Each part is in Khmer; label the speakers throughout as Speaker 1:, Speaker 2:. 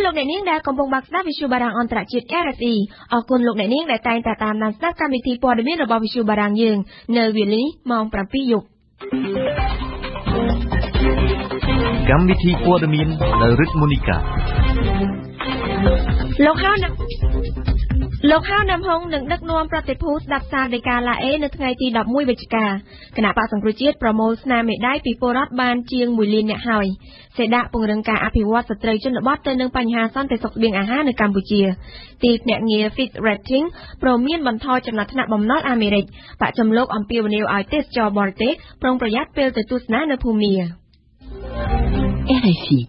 Speaker 1: លោកអ្នកនាងដែលកំពុងបាក់ស្ដាប់វិទ្យុបារាំងអន្តរជាតិ RFE អរគុណលោកអ្នកនាងដែលតែងតែតាមដានស្ដាប់កម្មវិធីព័ត៌មានរបស់វិទ្យុបារាំងយើងនៅវេលានេះម៉ោង 7 យប់
Speaker 2: កម្មវិធីព័ត៌មាននៅរិទ្ធមូនីកា
Speaker 1: លោកហៅណាំហុងនឹងដឹកនាំប្រតិភូស្ដាប់សារដីកាឡាអេនៅថ្ងៃទី 11 វិច្ឆិកាគណៈបក្សសង្គ្រោះជាតិប្រមូលស្នាមមេដាយពីពលរដ្ឋបានជាង 1 លាននាក់ហើយសេដាក់ពង្រឹងការអភិវឌ្ឍស្ត្រីជនបទទៅនឹងបញ្ហាសន្តិសុខស្បៀងអាហារនៅកម្ពុជាទីភ្នាក់ងារ Fitch Rating ព្រមមានបន្ថយចំណាត់ថ្នាក់បំណុលអាមេរិកបច្ចុប្បន្នលោកអំពាវនាវឲ្យទេសចរបរទេសប្រុងប្រយ័ត្នពេលទៅទស្សនានៅភូមា
Speaker 3: RFI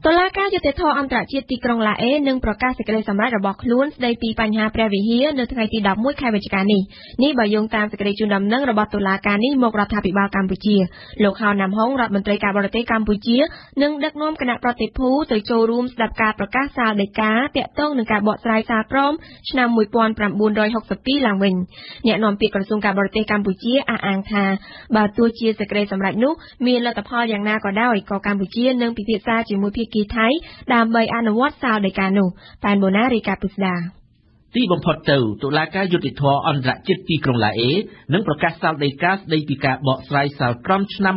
Speaker 1: តុលាការយុត្តិធម៌អន្តរជាតិទីក្រុងឡាអេនឹងប្រកាសសេចក្តីសម្រេចរបស់ខ្លួនស្តីពីបញ្ហាព្រះវិហារនៅថ្ងៃទី 11 ខែវិច្ឆិកានេះបើយោងតាមសេចក្តីជូនដំណឹងរបស់តុលាការនេះមករដ្ឋាភិបាលកម្ពុជាលោកហៅណាំហុងរដ្ឋមន្ត្រីការបរទេសកម្ពុជានឹងដឹកនាំគណៈប្រតិភូទៅចូលរួមស្ដាប់ការប្រកាសសាលដីកាទាក់ទងនឹងការបកស្រាយសារក្រមឆ្នាំ 1962 ឡើងវិញអ្នកនាំពាក្យក្រសួងការបរទេសកម្ពុជាអះអាងថាបើទោះជាសេចក្តីសម្រេចនោះមានលទ្ធផលយ៉ាងណាក៏ដោយក៏កម្ពុជានឹងពិភាក្សាជាមួយភាគីថៃដើម្បីអនុវត្តសាលដីកានោះតែនបូណារីកាពិស្ដា
Speaker 4: ទីបំផុតទៅតុលាការយុត្តិធម៌អន្តរជាតិទីក្រុងឡាអេនឹងប្រកាសសាលដីកាស្ដីពីការបកស្រាយសាលក្រមឆ្នាំ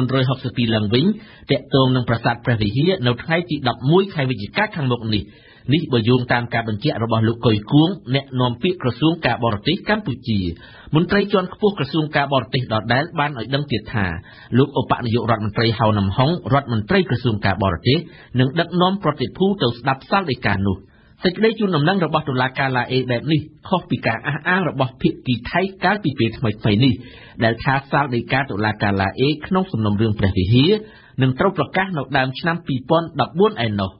Speaker 4: 1962 ឡើងវិញទាក់ទងនឹងប្រាសាទព្រះវិហារនៅថ្ងៃទី 11 ខែវិច្ឆិកាខាងមុខនេះបើយោងតាមការបញ្ជាក់របស់លោកកុយគួងអ្នកនាំពាក្យក្រសួងការបរទេសកម្ពុជាមន្ត្រីជាន់ខ្ពស់ក្រសួងការបរទេសដដែលបានឲ្យដឹងទៀតថាលោកឧបនាយករដ្ឋមន្ត្រីហៅណាំហុងរដ្ឋមន្ត្រីក្រសួងការបរទេសនឹងដឹកនាំប្រតិភូទៅស្ដាប់សាលដីកានោះសេចក្តីជូនដំណឹងរបស់តុលាការឡាអេបែបនេះខុសពីការអះអាងរបស់ភាគីថៃកាលពីពេលថ្មីៗនេះដែលថាសាលដីកាតុលាការឡាអេក្នុងសំណុំរឿងព្រះវិហារនឹងត្រូវប្រកាសនៅដើមឆ្នាំ 2014 ឯណោះ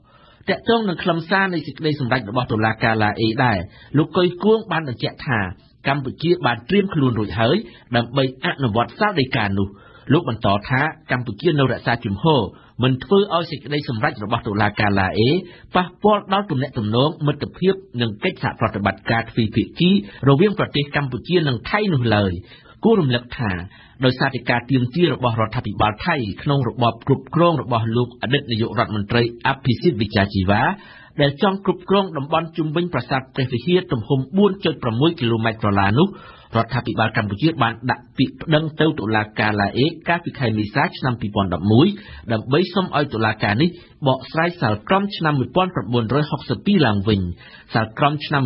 Speaker 4: តាក់ទងនឹងខ្លឹមសារនៃសេចក្តីសម្រេចរបស់តុលាការឡាអេដែរលោកកុយគួងបានបញ្ជាក់ថាកម្ពុជាបានត្រៀមខ្លួនរួចហើយដើម្បីអនុវត្តសាលដីកានោះលោកបន្តថាកម្ពុជានៅរក្សាជំហរមិនធ្វើឲ្យសេចក្តីសម្រេចរបស់តុលាការឡាអេប៉ះពាល់ដល់ទំនាក់ទំនងមិត្តភាពនិងកិច្ចសហប្រតិបត្តិការទ្វេភាគីរវាងប្រទេសកម្ពុជានិងថៃនោះឡើយគួររំលឹកថាដោយសារតែការទាមទាររបស់រដ្ឋាភិបាលថៃក្នុងរបបគ្រប់គ្រងរបស់លោកអតីតនាយករដ្ឋមន្ត្រីអភិសិទ្ធវិជ្ជាជីវ៉ាដែលចង់គ្រប់គ្រងតំបន់ជុំវិញប្រាសាទព្រះវិហារទំហំ 4.6 គីឡូម៉ែត្រក្រឡានោះរដ្ឋាភិបាលកម្ពុជាបានដាក់ពាក្យប្តឹងទៅតុលាការឡាអេកាលពីខែមេសាឆ្នាំ 2011 ដើម្បីសុំឲ្យតុលាការនេះបកស្រាយសាលក្រមឆ្នាំ 1962 ឡើងវិញសាលក្រមឆ្នាំ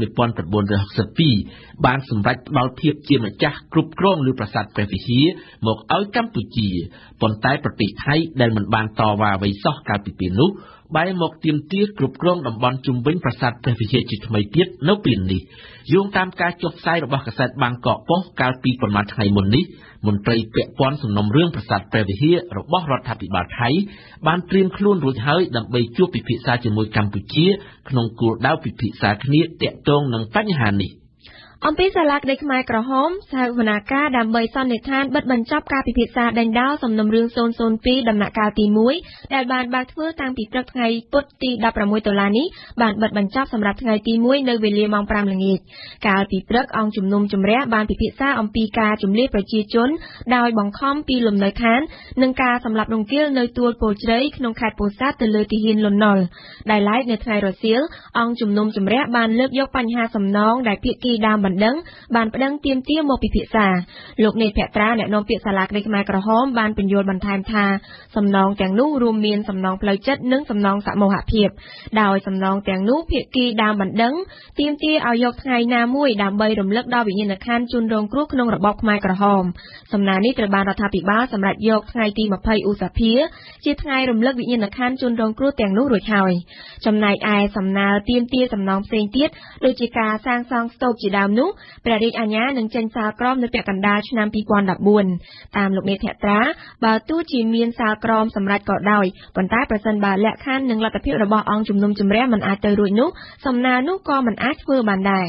Speaker 4: 1962 បានសម្រេចផ្ដល់ភាពជាម្ចាស់គ្រប់គ្រងលើប្រាសាទព្រះវិហារមកឲ្យកម្ពុជាប៉ុន្តែប្រទេសថៃដែលមិនបានតវ៉ាអ្វីសោះកាលពីពេលនោះបែរមកទាមទារគ្រប់គ្រងតំបន់ជុំវិញប្រាសាទព្រះវិហារជាថ្មីទៀតនៅពេលនេះយោងតាមការចុះផ្សាយរបស់កាសែតបាងកកប៉ុស្តិ៍កាលពីប្រមាណថ្ងៃមុននេះមន្ត្រីពាក់ព័ន្ធសំណុំរឿងប្រាសាទព្រះវិហាររបស់រដ្ឋាភិបាលថៃបានត្រៀមខ្លួនរួចហើយដើម្បីជួបពិភាក្សាជាមួយកម្ពុជាក្នុងគោលដៅពិភាក្សាគ្នាទាក់ទងនឹងបញ្ហានេះ
Speaker 1: អំពីសាលាក្តីខ្មែរក្រហមសហវនាការដើម្បីសន្និដ្ឋានបិទបញ្ចប់ការពិភាក្សាដេញដោលសំណុំរឿង002ដំណាក់កាលទី1ដែលបានបើកធ្វើតាំងពីព្រឹកថ្ងៃពុធទី 16 ដុល្លារនេះបានបិទបញ្ចប់សម្រាប់ថ្ងៃទី1នៅវេលាម៉ោង 5 ល្ងាចកាលពីព្រឹកអង្គជំនុំជម្រះបានពិភាក្សាអំពីការជំនះប្រជាជនដោយបង្ខំពីលំនៅឋាននិងការសម្លាប់រង្គាលនៅទួលពលជ្រៃក្នុងខេត្តពោធិ៍សាត់ទៅលើទីហ៊ានលន់នល់ដែលឡែកនៅថ្ងៃរសៀលអង្គជំនុំជម្រះបានលើកយកបញ្ហាសំណងដែលភាគីដើមបណ្ដឹងបានប្តឹងទាមទារមកពិភាក្សាលោកនេតភក្ត្រាអ្នកនាំពាក្យសាលាក្តីខ្មែរក្រហមបានបញ្យល់បន្ថែមថាសំណងទាំងនោះរួមមានសំណងផ្លូវចិត្តនិងសំណងសមូហភាពដោយសំណងទាំងនោះភាគីដើមបណ្ដឹងទាមទារឲ្យយកថ្ងៃណាមួយដើម្បីរំលឹកដល់វិញ្ញាណក្ខន្ធជនរងគ្រោះក្នុងរបបខ្មែរក្រហមសំណើនេះត្រូវបានរដ្ឋាភិបាលសម្រេចយកថ្ងៃទី 20 ឧសភាជាថ្ងៃរំលឹកវិញ្ញាណក្ខន្ធជនរងគ្រោះទាំងនោះរួចហើយចំណែកឯសំណើទាមទារសំណងផ្សេងទៀតដូចជាការសាងសង់ស្ទូបជាដើមនោះព្រះរាជអាជ្ញានឹងចេញសាលក្រមនៅពាក់កណ្ដាលឆ្នាំ 2014 តាមលោកនេតភក្ត្រាបើទោះជាមានសាលក្រមសម្រាប់ក៏ដោយប៉ុន្តែប្រសិនបើលក្ខខណ្ឌនិងលទ្ធភាពរបស់អង្គជំនុំជម្រះមិនអាចទៅរួចនោះសំណើនោះក៏មិនអាចធ្វើបានដែរ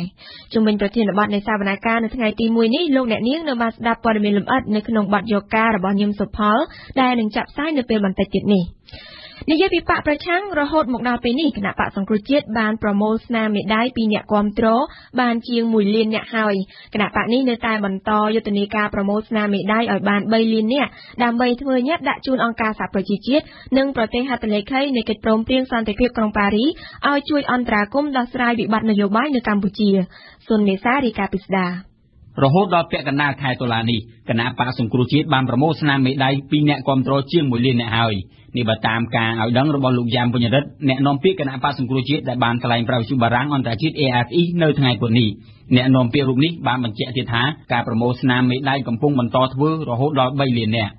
Speaker 1: ជំវិញប្រធានបទនៃសវនកម្មនៅថ្ងៃទី 1 នេះលោកអ្នកនាងនៅបានស្ដាប់ព័ត៌មានលម្អិតនៅក្នុងបទយកការរបស់ញឹមសុផលដែលនឹងចាក់ផ្សាយនៅពេលបន្តិចទៀតនេះ និយាយពីបកប្រឆាំងរហូតមកដល់ពេលនេះគណៈបកសង្គ្រោះជាតិបានប្រមូលស្នាមមេដាយពីអ្នកគាំទ្របានជាង1លានអ្នកហើយគណៈបកនេះនៅតែបន្តយុទ្ធនាការប្រមូលស្នាមមេដាយឲ្យបាន3លាននាក់ដើម្បីធ្វើញត្តិដាក់ជូនអង្គការសហប្រជាជាតិនិងប្រទេសហត្ថលេខីនៃកិច្ចព្រមព្រៀងសន្តិភាពក្រុងប៉ារីឲ្យជួយអន្តរាគមន៍ដោះស្រាយវិបត្តិនយោបាយនៅកម្ពុជាសុនមេសារីកាពីស្ដា
Speaker 3: រហូតដល់ពាក់កណ្ដាលខែតុលានេះគណៈបកសង្គ្រោះជាតិបានប្រមូលស្នាមមេដាយពីអ្នកគាំទ្រជាង1លានអ្នកហើយនេះបើតាមការឲ្យដឹងរបស់លោកយ៉ាំវញ្ញរិទ្ធអ្នកនាំពាក្យគណៈបកសង្គ្រោះជាតិដែលបានថ្លែងប្រាប់វិទ្យុបារាំងអន្តរជាតិ AFE នៅថ្ងៃពុធនេះអ្នកនាំពាក្យរូបនេះបានបញ្ជាក់ទៀតថាការប្រមូលស្នាមមេដាយកំពុងបន្តធ្វើរហូតដល់3លានអ្នក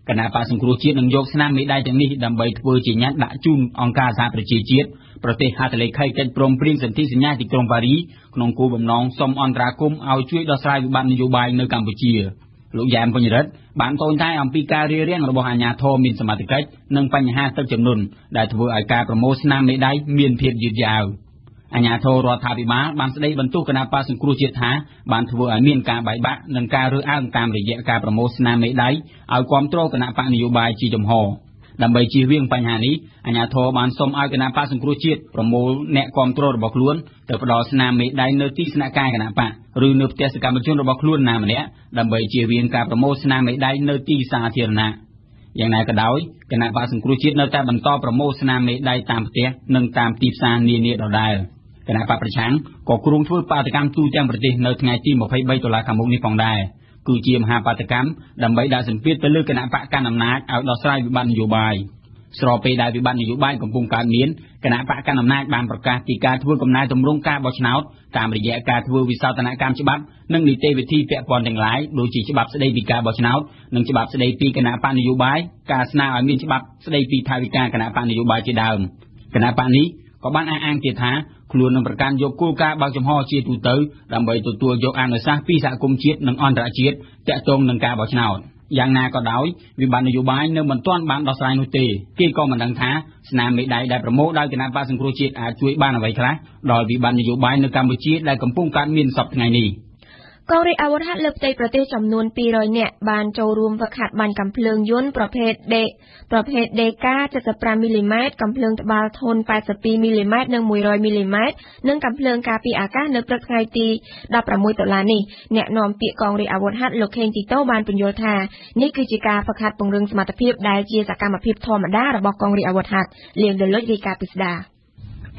Speaker 3: គណៈបកសង្គ្រោះជាតិនឹងយកស្នាមមេដាយទាំងនេះដើម្បីធ្វើជាញត្តិដាក់ជូនអង្គការសហប្រជាជាតិប្រទេសហត្ថលេខីកិច្ចព្រមព្រៀងសន្ធិសញ្ញាទីក្រុងប៉ារីក្នុងគោលបំណងសុំអន្តរាគមន៍ឲ្យជួយដោះស្រាយវិបត្តិនយោបាយនៅកម្ពុជាលោកយ៉ែមពញ្ញរិទ្ធបានតូនតែអំពីការរារាំងរបស់អាជ្ញាធរមានសមត្ថកិច្ចនិងបញ្ហាទឹកជំនន់ដែលធ្វើឲ្យការប្រមូលស្នាមមេដាយមានភាពយឺតយ៉ាវអាជ្ញាធររដ្ឋាភិបាលបានស្ដីបន្ទោសគណៈបកសង្គ្រោះជាតិថាបានធ្វើឲ្យមានការបែកបាក់និងការរើសអើងតាមរយៈការប្រមូលស្នាមមេដាយឲ្យគាំទ្រគណៈបកនយោបាយជាចំហដើម្បីជៀសវាងបញ្ហានេះអាជ្ញាធរបានសុំឲ្យគណៈបកសង្គ្រោះជាតិប្រមូលអ្នកគាំទ្ររបស់ខ្លួនទៅផ្ដល់ស្នាមមេដាយនៅទីស្នាក់ការគណៈបកឬនៅផ្ទះសកម្មជនរបស់ខ្លួនណាម្នាក់ដើម្បីជៀសវាងការប្រមូលស្នាមមេដាយនៅទីសាធារណៈយ៉ាងណាក៏ដោយគណៈបកសង្គ្រោះជាតិនៅតែបន្តប្រមូលស្នាមមេដាយតាមផ្ទះនិងតាមទីផ្សារនានាដដែលគណៈបកប្រឆាំងក៏គ្រោងធ្វើបាតកម្មទូទាំងប្រទេសនៅថ្ងៃទី23តុលាខាងមុខនេះផងដែរគឺជាមហាបាតកម្មដើម្បីដាក់សម្ពាធទៅលើគណៈបកកណ្ដាលអំណាចឲ្យដោះស្រាយវិបត្តិនយោបាយស្របពេលដែលវិបត្តិនយោបាយកំពុងកើតមានគណៈបកកណ្ដាលអំណាចបានប្រកាសពីការធ្វើកំណែទម្រង់ការបោះឆ្នោតតាមរយៈការធ្វើវិសោធនកម្មច្បាប់និងនីតិវិធីពាក់ព័ន្ធទាំងឡាយដូចជាច្បាប់ស្ដីពីការបោះឆ្នោតនិងច្បាប់ស្ដីពីគណៈបកនយោបាយការស្នើឲ្យមានច្បាប់ស្ដីពីថវិកាគណៈបកនយោបាយជាដើមគណៈបកនេះក៏បានអះអាងទៀតថាខ្លួននឹងប្រកាន់យកគោលការណ៍បើកចំហជាទូទៅដើម្បីទទួលយកអនុសាសន៍ពីសហគមន៍ជាតិនិងអន្តរជាតិទាក់ទងនឹងការបោះឆ្នោតយ៉ាងណាក៏ដោយវិបត្តិនយោបាយនៅមិនទាន់បានដោះស្រាយនោះទេគេក៏មិនដឹងថាស្នាមមេដាយដែលប្រមូលដោយគណៈបកសង្គ្រោះជាតិអាចជួយបានអ្វីខ្លះដល់វិបត្តិនយោបាយនៅកម្ពុជាដែលកំពុងកើតមានសពថ្ងៃនេះ
Speaker 1: កងរាជអាវុធហត្ថលើផ្ទៃប្រទេសចំនួន200នាក់បានចូលរួមហ្វឹកហាត់បាញ់កាំភ្លើងយន្តប្រភេទ DK 75 មីលីម៉ែត្រកាំភ្លើងត្បាល់ធន់82មីលីម៉ែត្រនិង100មីលីម៉ែត្រនិងកាំភ្លើងការពារអាកាសនៅព្រឹកថ្ងៃទី16តុលានេះអ្នកនាំពាក្យកងរាជអាវុធហត្ថលោកខេងទីតូបានពន្យល់ថានេះគឺជាការហ្វឹកហាត់ពង្រឹងសមត្ថភាពដែលជាសកម្មភាពធម្មតារបស់កងរាជអាវុធហត្ថលៀងដលុចរាយការណ៍ពីស្ដារ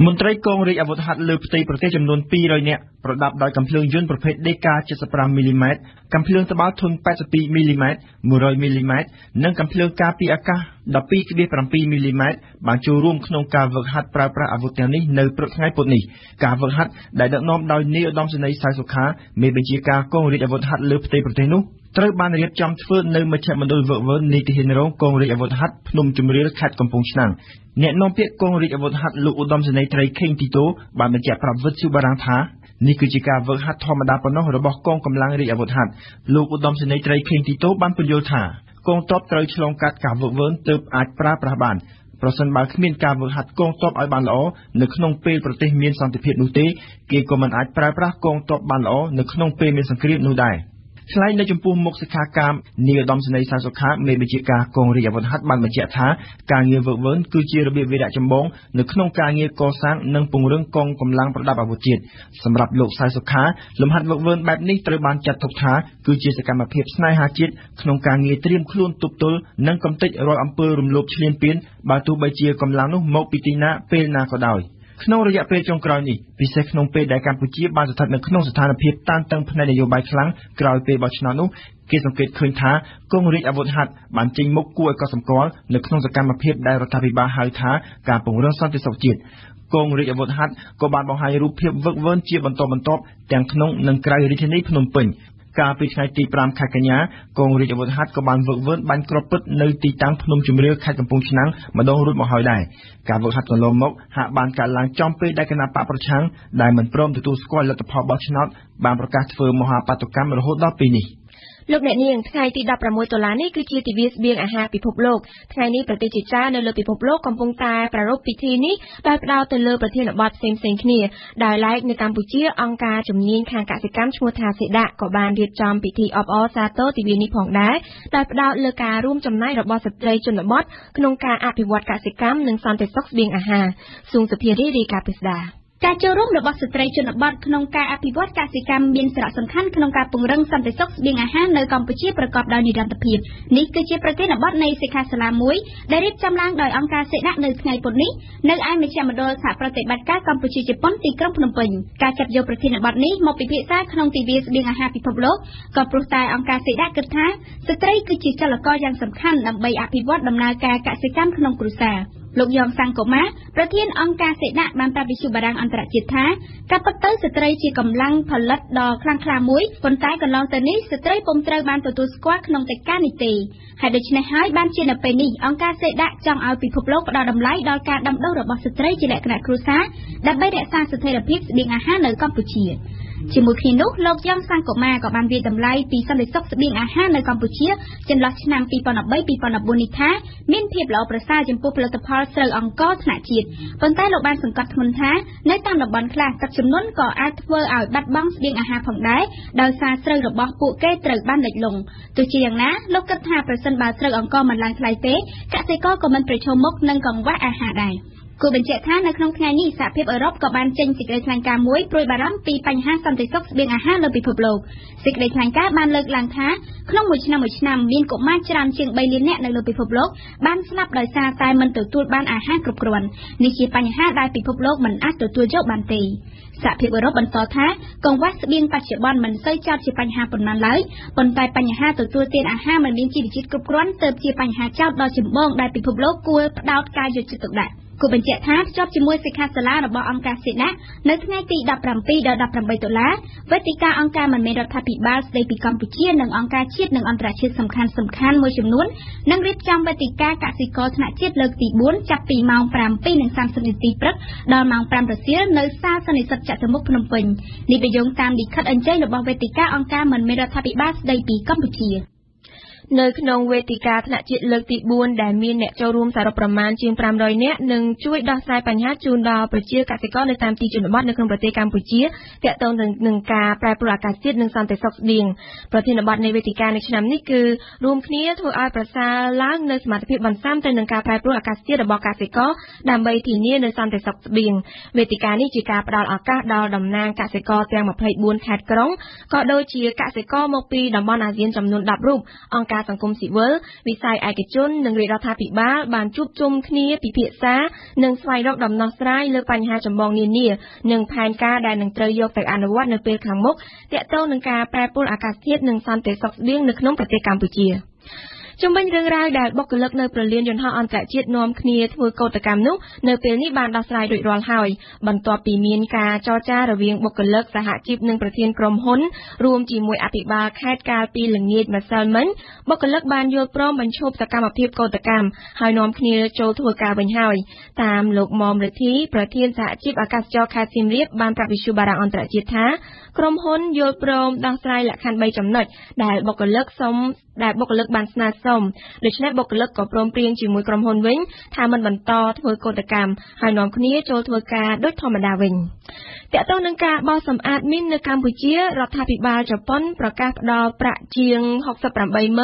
Speaker 5: មន្ត្រីកងរាជអាវុធហត្ថលើផ្ទៃប្រទេសចំនួន200នាក់ប្រដាប់ដោយកាំភ្លើងយន្តប្រភេទ DK 75មីលីម៉ែត្រកាំភ្លើងត្បាល់ធន់82មីលីម៉ែត្រ100មីលីម៉ែត្រនិងកាំភ្លើងការពារអាកាស12.7មីលីម៉ែត្របានចូលរួមក្នុងការហ្វឹកហាត់ប្រើប្រាស់អាវុធទាំងនេះនៅព្រឹកថ្ងៃពុធនេះការហ្វឹកហាត់ដែលដឹកនាំដោយនាយឧត្តមសេនីយ៍សៅសុខាមេបញ្ជាការកងរាជអាវុធហត្ថលើផ្ទៃប្រទេសនោះត្រូវបានរៀបចំធ្វើនៅមជ្ឈមណ្ឌលហ្វឹកហ្វឺននីតិហ៊ានរងកងរាជអាវុធហត្ថភ្នំជំរាលខេត្តកំពង់ឆ្នាំងអ្នកនាំពាក្យកងរាជអាវុធហត្ថលោកឧត្តមសេនីយ៍ត្រីខេងទីតូបានបញ្ជាក់ប្រាប់វិទ្យុបារាំងថានេះគឺជាការហ្វឹកហាត់ធម្មតាប៉ុណ្ណោះរបស់កងកម្លាំងរាជអាវុធហត្ថលោកឧត្តមសេនីយ៍ត្រីខេងទីតូបានពន្យល់ថាកងទ័ពត្រូវឆ្លងកាត់ការហ្វឹកហ្វឺនទើបអាចប្រើប្រាស់បានប្រសិនបើគ្មានការហ្វឹកហាត់កងទ័ពឲ្យបានល្អនៅក្នុងពេលប្រទេសមានសន្តិភាពនោះទេគេក៏មិនអាចប្រើប្រាស់កងទ័ពបានល្អនៅក្នុងពេលមានសង្គ្រាមនោះដែរឆ្លើយនៅចំពោះមុខសិក្ខាកាមនាយឧត្តមសេនីយ៍សៅសុខាមេបញ្ជាការកងរាជអាវុធហត្ថបានបញ្ជាក់ថាការងារហ្វឹកហ្វឺនគឺជារបៀបវារៈចម្បងនៅក្នុងការងារកសាងនិងពង្រឹងកងកម្លាំងប្រដាប់អាវុធជាតិសម្រាប់លោកសៅសុខាលំហាត់ហ្វឹកហ្វឺនបែបនេះត្រូវបានចាត់ទុកថាគឺជាសកម្មភាពស្នេហាជាតិក្នុងការងារត្រៀមខ្លួនទប់ទល់និងកំទេចរាល់អំពើរំលោភឈ្លានពានបើទោះបីជាកម្លាំងនោះមកពីទីណាពេលណាក៏ដោយក្នុងរយៈពេលចុងក្រោយនេះពិសេសក្នុងពេលដែលកម្ពុជាបានស្ថិតនៅក្នុងស្ថានភាពតានតឹងផ្នែកនយោបាយខ្លាំងក្រោយពេលបោះឆ្នោតនោះគេសង្កេតឃើញថាកងរាជអាវុធហត្ថបានចេញមុខគួរឲ្យកត់សម្គាល់នៅក្នុងសកម្មភាពដែលរដ្ឋាភិបាលហៅថាការពង្រឹងសន្តិសុខជាតិកងរាជអាវុធហត្ថក៏បានបង្ហាញរូបភាពហ្វឹកហ្វឺនជាបន្តបន្ទាប់ទាំងក្នុងនិងក្រៅរាជធានីភ្នំពេញកាលពីថ្ងៃទី5ខែកញ្ញាកងរាជអាវុធហត្ថក៏បានហ្វឹកហ្វឺនបាញ់គ្រាប់ពិតនៅទីតាំងភ្នំជំរាលខេត្តកំពង់ឆ្នាំងម្ដងរួចមកហើយដែរការហ្វឹកហាត់កន្លងមកហាក់បានកើតឡើងចំពេលដែលគណៈបកប្រឆាំងដែលមិនព្រមទទួលស្គាល់លទ្ធផលបោះឆ្នោតបានប្រកាសធ្វើមហាបាតុកម្មរហូតដល់ពេលនេះ
Speaker 1: លោកអ្នកនាងថ្ងៃទី16ដុល្លារនេះគឺជាទិវាស្បៀងអាហារពិភពលោកថ្ងៃនេះប្រទេសជាច្រើននៅលើពិភពលោកកំពុងតែប្រារព្ធពិធីនេះដោយផ្ដោតទៅលើប្រធានបទផ្សេងៗគ្នាដោយឡែកនៅកម្ពុជាអង្គការជំនាញខាងកសិកម្មឈ្មោះថាសេដាក៏បានរៀបចំពិធីអបអរសាទរទិវានេះផងដែរដោយផ្ដោតលើការរួមចំណែករបស់ស្ត្រីជនបទក្នុងការអភិវឌ្ឍកសិកម្មនិងសន្តិសុខស្បៀងអាហារសួងសុភារីរាយការណ៍ពីស្ដារការចូលរួមរបស់ស្ត្រីជនបទក្នុងការអភិវឌ្ឍកសិកម្មមានសារៈសំខាន់ក្នុងការពង្រឹងសន្តិសុខស្បៀងអាហារនៅកម្ពុជាប្រកបដោយនិរន្តរភាពនេះគឺជាប្រធានបទនៃសិក្ខាសាលាមួយដែលរៀបចំឡើងដោយអង្គការសេដានៅថ្ងៃពុធនេះនៅឯមជ្ឈមណ្ឌលសហប្រតិបត្តិការកម្ពុជាជប៉ុនទីក្រុងភ្នំពេញការចាប់យកប្រធានបទនេះមកពិភាក្សាក្នុងទិវាស្បៀងអាហារពិភពលោកក៏ព្រោះតែអង្គការសេដាគិតថាស្ត្រីគឺជាចលករយ៉ាងសំខាន់ដើម្បីអភិវឌ្ឍដំណើរការកសិកម្មក្នុងគ្រួសារលោកយ៉ងសាំងកូម៉ាប្រធានអង្គការសេដាបានប្រាប់វិទ្យុបារាំងអន្តរជាតិថាការពិតទៅស្ត្រីជាកម្លាំងផលិតដ៏ខ្លាំងក្លាមួយប៉ុន្តែកន្លងទៅនេះស្ត្រីពុំត្រូវបានទទួលស្គាល់ក្នុងកិច្ចការនេះទេហើយដូច្នេះហើយបានជានៅពេលនេះអង្គការសេដាចង់ឲ្យពិភពលោកផ្ដល់តម្លៃដល់ការដាំដុះរបស់ស្ត្រីជាលក្ខណៈគ្រួសារដើម្បីរក្សាស្ថិរភាពស្បៀងអាហារនៅកម្ពុជាជាមួយគ្នានោះលោកយ៉ងសាំងកូម៉ាក៏បានវាយតម្លៃពីសន្តិសុខស្បៀងអាហារនៅកម្ពុជាចន្លោះឆ្នាំ2013-2014នេះថាមានភាពល្អប្រសើរចំពោះផលិតផលស្រូវអង្ករថ្នាក់ជាតិប៉ុន្តែលោកបានសង្កត់ធ្ងន់ថានៅតាមតំបន់ខ្លះទឹកជំនន់ក៏អាចធ្វើឲ្យបាត់បង់ស្បៀងអាហារផងដែរដោយសារស្រូវរបស់ពួកគេត្រូវបានលិចលង់ទោះជាយ៉ាងណាលោកគិតថាប្រសិនបើស្រូវអង្ករមិនឡើងថ្លៃទេកសិករក៏មិនប្រឈមមុខនឹងកង្វះអាហារដែរគូបញ្ជាក់ថានៅក្នុងថ្ងៃនេះសហភាពអឺរ៉ុបក៏បានចេញសេចក្តីថ្លែងការណ៍មួយព្រួយបារម្ភពីបញ្ហាសន្តិសុខស្បៀងអាហារលើពិភពលោកសេចក្តីថ្លែងការណ៍បានលើកឡើងថាក្នុងមួយឆ្នាំមានកុមារច្រើនជាង3លាននាក់នៅលើពិភពលោកបានស្លាប់ដោយសារតែមិនទទួលបានអាហារគ្រប់គ្រាន់នេះជាបញ្ហាដែលពិភពលោកមិនអាចទទួលយកបានទេសហភាពអឺរ៉ុបបន្តថាកង្វះស្បៀងបច្ចុប្បន្នមិនសូវចោទជាបញ្ហាប៉ុន្មានឡើយប៉ុន្តែបញ្ហាទទួលទានអាហារមិនមានជីវជាតិគ្រប់គ្រាន់ទើបជាបញ្ហាចោទដ៏ចម្បងដែលពិភពលោកគួរផ្ដោតការយកចិត្តទុកដាក់គូបញ្ជាក់ថាភ្ជាប់ជាមួយសិក្ខាសាលារបស់អង្គការសេដានៅថ្ងៃទី17ដល់18ដុល្លារវេទិកាអង្គការមិនមែនរដ្ឋាភិបាលស្ដីពីកម្ពុជានិងអង្គការជាតិនិងអន្តរជាតិសំខាន់ៗមួយចំនួននឹងរៀបចំវេទិកាកសិករថ្នាក់ជាតិលើកទី4ចាប់ពីម៉ោង 7:30 នាទីព្រឹកដល់ម៉ោង 5 រសៀលនៅសាលសន្និសីទចតុមុខភ្នំពេញនេះបញ្យងតាមលិខិតអញ្ជើញរបស់វេទិកាអង្គការមិនមែនរដ្ឋាភិបាលស្ដីពីកម្ពុជានៅក្នុងវេទិកាថ្នាក់ជាតិលើកទី4ដែលមានអ្នកចូលរួមសរុបប្រមាណជាង500នាក់នឹងជួយដោះស្រាយបញ្ហាជូនដល់ប្រជាកសិករនៅតាមទីជនបទនៅក្នុងប្រទេសកម្ពុជាទាក់ទងនឹងការប្រែប្រួលអាកាសធាតុនិងសន្តិសុខស្បៀងប្រធានបទនៃវេទិកានៅឆ្នាំនេះគឺរួមគ្នាធ្វើឲ្យប្រសើរឡើងនៅសមត្ថភាពបន្ស៊ាំទៅនឹងការប្រែប្រួលអាកាសធាតុរបស់កសិករដើម្បីធានានូវសន្តិសុខស្បៀងវេទិកានេះជាការផ្ដល់ឱកាសដល់តំណាងកសិករទាំង24ខេត្តក្រុងក៏ដូចជាកសិករមកពីតំបន់អាស៊ានចំនួន10រូបអង្គការសង្គមស៊ីវិលវិស័យឯកជននិងរាជរដ្ឋាភិបាលបានជួបជុំគ្នាពិភាក្សានិងស្វែងរកដំណោះស្រាយលើបញ្ហាចម្បងនានានិងផែនការដែលនឹងត្រូវយកទៅអនុវត្តនៅពេលខាងមុខទាក់ទងនឹងការប្រែប្រួលអាកាសធាតុនិងសន្តិសុខស្បៀងនៅក្នុងប្រទេសកម្ពុជាជំវិញរឿងរ៉ាវដែលបុគ្គលិកនៅប្រលានយន្តហោះអន្តរជាតិនាំគ្នាធ្វើកោតកម្មនោះនៅពេលនេះបានដោះស្រាយរួចរាល់ហើយបន្ទាប់ពីមានការចរចារវាងបុគ្គលិកសហជីពនិងប្រធានក្រុមហ៊ុនរួមជាមួយអភិបាលខេត្តកាលពីល្ងាចម្សិលមិញបុគ្គលិកបានយល់ព្រមបញ្ឈប់សកម្មភាពកោតកម្មហើយនាំគ្នាចូលធ្វើការវិញហើយតាមលោកមុំរិទ្ធីប្រធានសហជីពអាកាសចរខេត្តសៀមរាបបានប្រាប់វិទ្យុបារាំងអន្តរជាតិថាក្រុមហ៊ុនយល់ព្រមដោះស្រាយលក្ខខណ្ឌ3ចំណុចដែលបុគ្គលិកបានស្នើសុំដូច្នេះបុគ្គលិកក៏ព្រមព្រៀងជាមួយក្រុមហ៊ុនវិញថាមិនបន្តធ្វើកោតកម្មហើយនាំគ្នាចូលធ្វើការដូចធម្មតាវិញទាក់ទងនឹងការបោសសម្អាតមីននៅកម្ពុជារដ្ឋាភិបាលជប៉ុនប្រកាសផ្ដល់ប្រាក់ជាង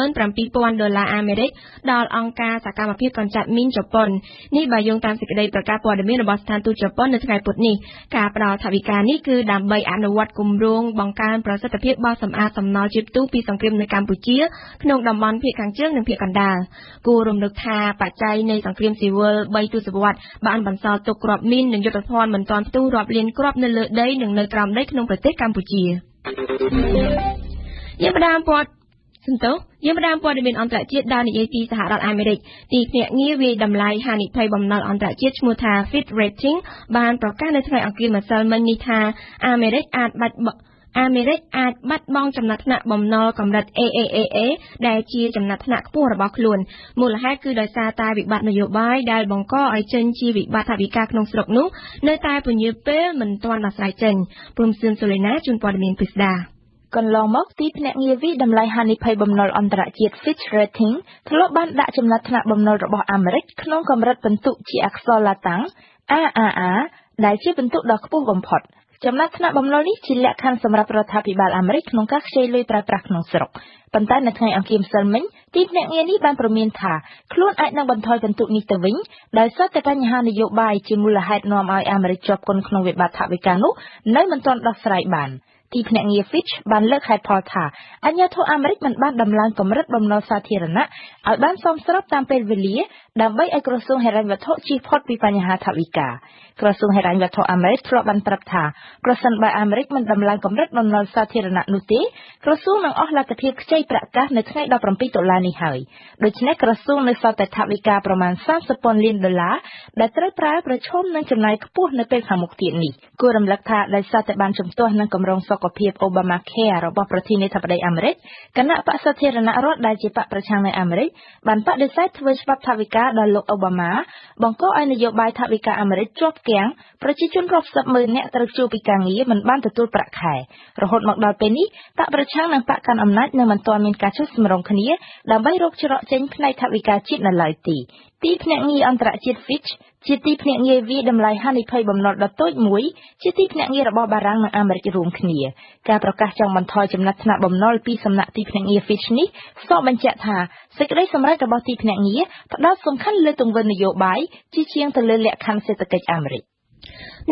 Speaker 1: $687,000 អាមេរិកដល់អង្គការសកម្មភាពកម្ចាត់មីនជប៉ុននេះបើយោងតាមសេចក្តីប្រកាសព័ត៌មានរបស់ស្ថានទូតជប៉ុននៅថ្ងៃពុធនេះការផ្ដល់ថវិកានេះគឺដើម្បីអនុវត្តគម្រោងបង្កើនប្រសិទ្ធភាពបោសសម្អាតសំណល់ជាតិផ្ទុះពីសង្គ្រាមនៅកម្ពុជាក្នុងតំបន់ភាគខាងជើងនិងភាគកណ្ដាលគួររំលឹកថាបច្ច័យនៃសង្គ្រាមស៊ីវិល3ទសវត្សរ៍បានបន្សល់ទុកគ្រាប់មីននិងយុទ្ធភ័ណ្ឌមិនទាន់ផ្ទុះរាប់លានគ្រាប់នៅលើដីនិងនៅក្រោមដីក្នុងប្រទេសកម្ពុជាយើងផ្ដើមព័ត៌មានអន្តរជាតិដោយនិយាយពីសហរដ្ឋអាមេរិកទីភ្នាក់ងារវាយតម្លៃហានិភ័យបំណុលអន្តរជាតិឈ្មោះថា Fitch Ratings បានប្រកាសនៅថ្ងៃអង្គារម្សិលមិញនេះថាអាមេរិកអាចបាត់បង់ចំណាត់ថ្នាក់បំណុលកម្រិត AAA ដែលជាចំណាត់ថ្នាក់ខ្ពស់របស់ខ្លួនមូលហេតុគឺដោយសារតែវិបត្តិនយោបាយដែលបង្កឲ្យចេញជាវិបត្តិថវិកាក្នុងស្រុកនោះនៅតែពន្យាពេលមិនទាន់ដោះស្រាយចេញព្រមសឿនសូលេណាជួនព័ត៌មានពិស្ដា
Speaker 6: កន្លងមកទីភ្នាក់ងារវិតម្លៃហានិភ័យបំណុលអន្តរជាតិ Fitch Rating ធ្លាប់បានដាក់ចំណាត់ថ្នាក់បំណុលរបស់អាមេរិកក្នុងកម្រិតពិន្ទុជាអក្សរឡាតាំង AAA ដែលជាពិន្ទុដ៏ខ្ពស់បំផុតចំណាត់ថ្នាក់បំណុលនេះជាលក្ខខណ្ឌសម្រាប់រដ្ឋាភិបាលអាមេរិកក្នុងការខ្ចីលុយប្រើប្រាស់ក្នុងស្រុកប៉ុន្តែនៅថ្ងៃអង្គារម្សិលមិញទីភ្នាក់ងារនេះបានព្រមានថាខ្លួនអាចនឹងបន្ថយពិន្ទុនេះទៅវិញដោយសារតែបញ្ហានយោបាយជាមូលហេតុនាំឲ្យអាមេរិកជាប់គុណក្នុងវិបត្តិថវិកានោះនៅមិនទាន់ដោះស្រាយបានទីភ្នាក់ងារ Fitch បានលើកហេតុផលថាអាជ្ញាធរអាមេរិកមិនបានដំឡើងកម្រិតបំណុលសាធារណៈឲ្យបានសមស្របតាមពេលវេលាដើម្បីឲ្យក្រសួងហិរញ្ញវត្ថុជៀសផុតពីបញ្ហាថវិកាក្រសួងហិរញ្ញវត្ថុអាមេរិកធ្លាប់បានប្រាប់ថាប្រសិនបើអាមេរិកមិនដំឡើងកម្រិតបំណុលសាធារណៈនោះទេក្រសួងនឹងអស់លទ្ធភាពខ្ចីប្រាក់កាសនៅថ្ងៃ17ដុល្លារនេះហើយដូច្នេះក្រសួងនៅសល់តែថវិកាប្រមាណ$30,000 លានដែលត្រូវប្រើប្រឈមនឹងចំណាយខ្ពស់នៅពេលខាងមុខទៀតនេះគួររំលឹកថាដោយសារតែបានជំទាស់នឹងគម្រោងសុខភាព Obamacare របស់ប្រធានាធិបតីអាមេរិកគណៈបក្សសាធារណរដ្ឋដែលជាបកប្រឆាំងនៅអាមេរិកបានបដិសេធធ្វើច្បាប់ថវិកាដល់លោក Obama បង្កឲ្យនយោបាយថវិកាអាមេរិកជាប់គាំងប្រជាជនរាប់សិបម៉ឺននាក់ត្រូវជួបពីការងារមិនបានទទួលប្រាក់ខែរហូតមកដល់ពេលនេះបកប្រឆាំងនិងបកកាន់អំណាចនៅមិនទាន់មានការចុះសម្រុងគ្នាដើម្បីរកច្រកចេញផ្នែកថវិកាជាតិនៅឡើយទេទីភ្នាក់ងារអន្តរជាតិ Fitch ជាទីភ្នាក់ងារវិតម្លៃហានិភ័យបំណុលដ៏តូចមួយជាទីភ្នាក់ងាររបស់បារាំងនិងអាមេរិករួមគ្នាការប្រកាសចង់បន្ថយចំណាត់ថ្នាក់បំណុលពីសំណាក់ទីភ្នាក់ងារ Fitch នេះសកបញ្ជាក់ថាសេចក្តីសម្រេចរបស់ទីភ្នាក់ងារផ្ដោតសំខាន់លើទង្វើនយោបាយជាជាងទៅលើលក្ខខណ្ឌសេដ្ឋកិច្ចអាមេរិក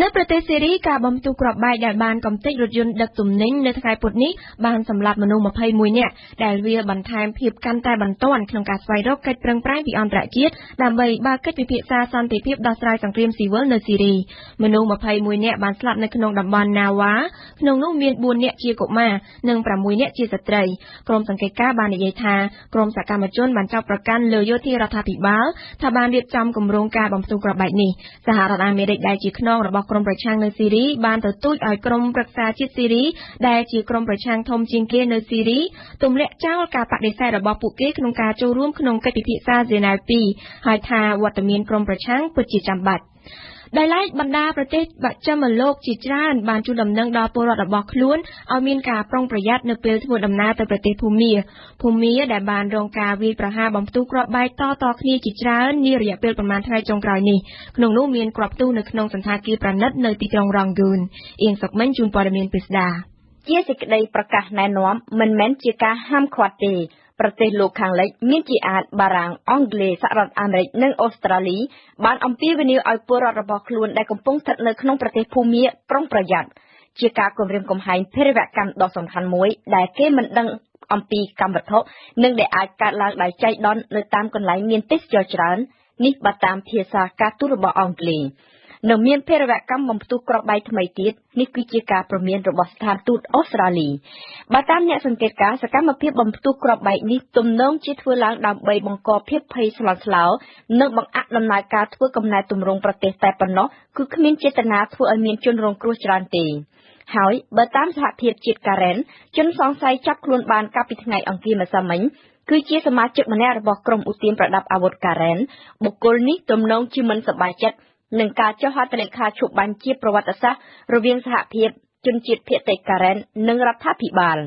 Speaker 1: នៅប្រទេសសេរីការបំទុះគ្រាប់បែកដែលបានកំទេចរថយន្តដឹកទំនិញនៅថ្ងៃពុធនេះបានសម្លាប់មនុស្ស21នាក់ដែលវាបន្ថែមភាពកាន់តែបន្ទាន់ក្នុងការស្វែងរកកិច្ចប្រឹងប្រែងពីអន្តរជាតិដើម្បីបើកកិច្ចពិភាក្សាសន្តិភាពដោះស្រាយសង្គ្រាមស៊ីវិលនៅសេរីមនុស្ស21នាក់បានស្លាប់នៅក្នុងតំបន់ណាវ៉ាក្នុងនោះមាន4នាក់ជាកុមារនិង6នាក់ជាស្ត្រីក្រុមសង្កេតការណ៍បាននិយាយថាក្រុមសកម្មជនបានចាប់ប្រកាន់លើយោធារដ្ឋាភិបាលថាបានរៀបចំគម្រោងការបំទុះគ្រាប់បែកនេះសហរដ្ឋអាមេរិកដែលជាខ្នងរបស់ក្រុមប្រឆាំងនៅស៊ីរីបានទទូចឲ្យក្រុមប្រឹក្សាជាតិស៊ីរីដែលជាក្រុមប្រឆាំងធំជាងគេនៅស៊ីរីទម្លាក់ចោលការបដិសេធរបស់ពួកគេក្នុងការចូលរួមក្នុងកិច្ចពិភាក្សាហ្សឺណែវ2ហើយថាវត្តមានក្រុមប្រឆាំងពិតជាចាំបាច់ដែលឡែកបណ្ដាប្រទេសបច្ចិមលោកជាច្រើនបានជូនដំណឹងដល់ពលរដ្ឋរបស់ខ្លួនឲ្យមានការប្រុងប្រយ័ត្ននៅពេលធ្វើដំណើរទៅប្រទេសភូមាដែលបានរងការវាយប្រហារបំផ្ទុះគ្រាប់បែកតគ្នាជាច្រើននារយៈពេលប្រមាណថ្ងៃចុងក្រោយនេះក្នុងនោះមានគ្រាប់ផ្ទុះនៅក្នុងសន្តាគារប្រណិតនៅទីក្រុងរ៉ង់ហ្គូនអៀងសុកមិញជូនព័ត៌មានពិស្ដា
Speaker 6: ជាសេចក្តីប្រកាសណែនាំមិនមែនជាការហាមឃាត់ទេប្រទេសលោកខាងលិចមានជាអាចបារាំងអង់គ្លេសសហរដ្ឋអាមេរិកនិងអូស្ត្រាលីបានអំពាវនាវឲ្យពលរដ្ឋរបស់ខ្លួនដែលកំពុងស្ថិតនៅក្នុងប្រទេសភូមាប្រុងប្រយ័ត្នជាការគំរាមកំហែងភេរវកម្មដ៏សំខាន់មួយដែលគេមិនដឹងអំពីកម្មវត្ថុនិងដែលអាចកើតឡើងដោយចៃដន្យនៅតាមកន្លែងមានទេសចរច្រើននេះបើតាមភាសាការទូតរបស់អង់គ្លេសនៅមានភេរវកម្មបំផ្ទុះគ្រាប់បែកថ្មីទៀតនេះគឺជាការព្រមានរបស់ស្ថានទូតអូស្ត្រាលីបើតាមអ្នកសង្កេតការណ៍សកម្មភាពបំផ្ទុះគ្រាប់បែកនេះទំនងជាធ្វើឡើងដើម្បីបង្កភាពភ័យស្លន់ស្លោនិងបង្អាក់ដំណើរការធ្វើកំណែទម្រង់ប្រទេសតែប៉ុណ្ណោះគឺគ្មានចេតនាធ្វើឲ្យមានជនរងគ្រោះច្រើនទេហើយបើតាមសហភាពជាតិការ៉េនជនសង្ស័យចាប់ខ្លួនបានកាលពីថ្ងៃអង្គារម្សិលមិញគឺជាសមាជិកម្នាក់របស់ក្រុមឧទាមប្រដាប់អាវុធការ៉េនបុគ្គលនេះទំនងជាមិនសប្បាយចិត្តនឹងការចុះហត្ថលេខាឈប់បាញ់ជាប្រវត្តិសាស្ត្ររវាងសហភាពជនជាតិភាគតិចការ៉េននិងរដ្ឋាភិបាល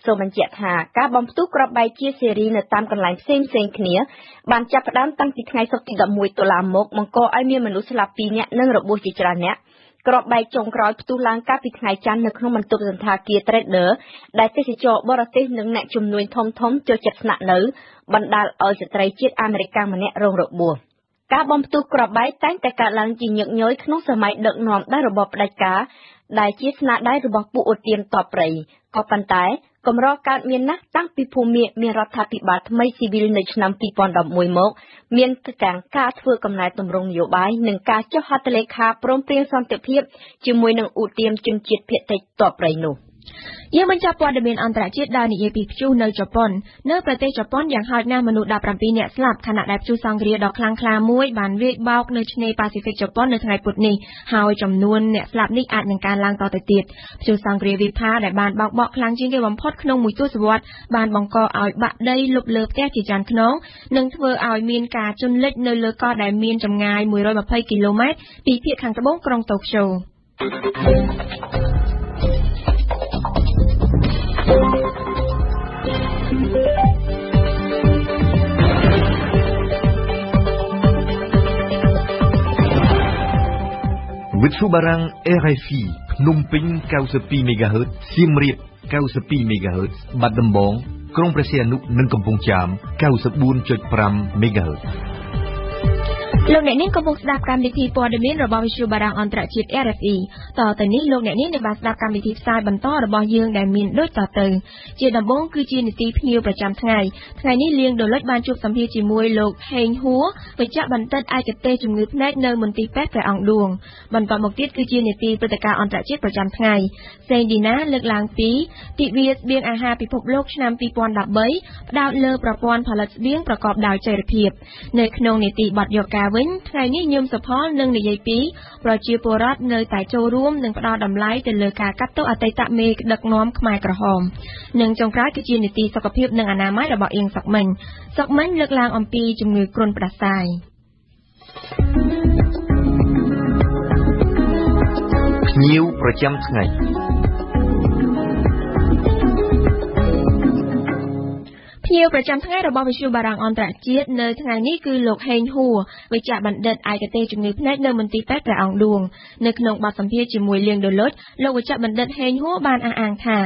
Speaker 6: សូមបញ្ជាក់ថាការបំផ្ទុះគ្រាប់បែកជាស៊េរីនៅតាមកន្លែងផ្សេងៗគ្នាបានចាប់ផ្ដើមតាំងពីថ្ងៃសុក្រទី11តុលាមកបង្កឲ្យមានមនុស្សស្លាប់2នាក់និងរបួសជាច្រើននាក់គ្រាប់បែកចុងក្រោយផ្ទុះឡើងកាលពីថ្ងៃច័ន្ទនៅក្នុងបន្ទប់សន្តាគារ Trader ដែលទេសចរបរទេសនិងអ្នកជំនួញធំៗចូលចិត្តស្នាក់នៅបណ្ដាលឲ្យស្ត្រីជាតិអាមេរិកម្នាក់រងរបួសការបំផ្ទុះគ្រាប់បែកតែងតែកើតឡើងជាញឹកញយក្នុងសម័យដឹកនាំដោយរបបផ្ដាច់ការដែលជាស្នាដៃរបស់ពួកឧទាមតបព្រៃក៏ប៉ុន្តែកម្រកើតមានណាស់តាំងពីភូមិមានរដ្ឋាភិបាលថ្មីស៊ីវិលនៅឆ្នាំ2011មកមានទាំងការធ្វើកំណែទម្រង់នយោបាយនិងការចុះហត្ថលេខាព្រមព្រៀងសន្តិភាពជាមួយនឹងឧទាមជនជាតិភាគតិចតបព្រៃនោះ
Speaker 1: យើងបញ្ចប់ព័ត៌មានអន្តរជាតិដោយនិយាយពីព្យុះនៅជប៉ុននៅប្រទេសជប៉ុនយ៉ាងហោចណាស់មនុស្ស17នាក់ស្លាប់ខណៈដែលព្យុះសង្គ្រាដ៏ខ្លាំងក្លាមួយបានវាយបោកនៅឆ្នេរប៉ាស៊ីហ្វិកជប៉ុននៅថ្ងៃពុធនេះហើយចំនួនអ្នកស្លាប់នេះអាចនឹងកើនឡើងតទៅទៀតព្យុះសង្គ្រាវិផាដែលបានបោកបក់ខ្លាំងជាងគេបំផុតក្នុងមួយទសវត្សរ៍បានបង្កឲ្យបាក់ដីលុបលើផ្ទះជាច្រើនខ្នងនិងធ្វើឲ្យមានការជន់លិចនៅលើកោះដែលមានចម្ងាយ120គីឡូម៉ែត្រពីភាគខាងត្បូងក្រុងតូក្យូ
Speaker 2: Visu barang RFI ភ្នំពេញ 92 MHz សៀមរាប 92 MHz បាត់ដំបងក្រុងព្រះសីហនុ និងកំពង់ចាម 94.5 MHz
Speaker 1: លោកអ្នកនាងកំពុងស្ដាប់កម្មវិធីព័ត៌មានរបស់វិទ្យុបារាំងអន្តរជាតិ RFE តទៅនេះលោកអ្នកនាងនឹងបានស្ដាប់កម្មវិធីផ្សាយបន្តរបស់យើងដែលមានដូចតទៅជាដំបូងគឺជានីតិភ្ញៀវប្រចាំថ្ងៃនេះលៀងដុលិចបានជួបសម្ភាសជាមួយលោកហេងហួរវេជ្ជបណ្ឌិតឯកទេសជំងឺភ្នែកនៅមន្ទីរពេទ្យព្រះអង្គឌួងបន្តមកទៀតគឺជានីតិព្រឹត្តិការណ៍អន្តរជាតិប្រចាំថ្ងៃសេងឌីណាលើកឡើងពីទិវាស្បៀងអាហារពិភពលោកឆ្នាំ2013ផ្ដោតលើប្រព័ន្ធផលិតស្បៀងប្រកបដោយចីរភាពនៅក្នុងនីតិបទយកការវិញថ្ងៃនេះញោមសុផលនឹងនិយាយពីប្រជាពលរដ្ឋនៅតែចូលរួមនិងផ្ដល់តម្លៃទៅលើការកាត់ទោសអតីតមេដឹកនាំខ្មែរក្រហមនិងចុងក្រោយគឺជានីតិសុខភាពនិងអនាម័យរបស់អៀងសុកមិញលើកឡើងអំពីជំងឺគ្រុនផ្ដាសាយ
Speaker 2: ភ្ញៀវប្រចាំថ្ងៃ
Speaker 1: ភ្ញៀវប្រចាំថ្ងៃរបស់វិទ្យុបារាំងអន្តរជាតិនៅថ្ងៃនេះគឺលោកហេងហួរវេជ្ជបណ្ឌិតឯកទេសជំងឺភ្នែកនៅមន្ទីរពេទ្យព្រះអង្គឌួងនៅក្នុងបទសម្ភាសន៍ជាមួយលៀងដុលុចលោកវេជ្ជបណ្ឌិតហេងហួរបានអះអាងថា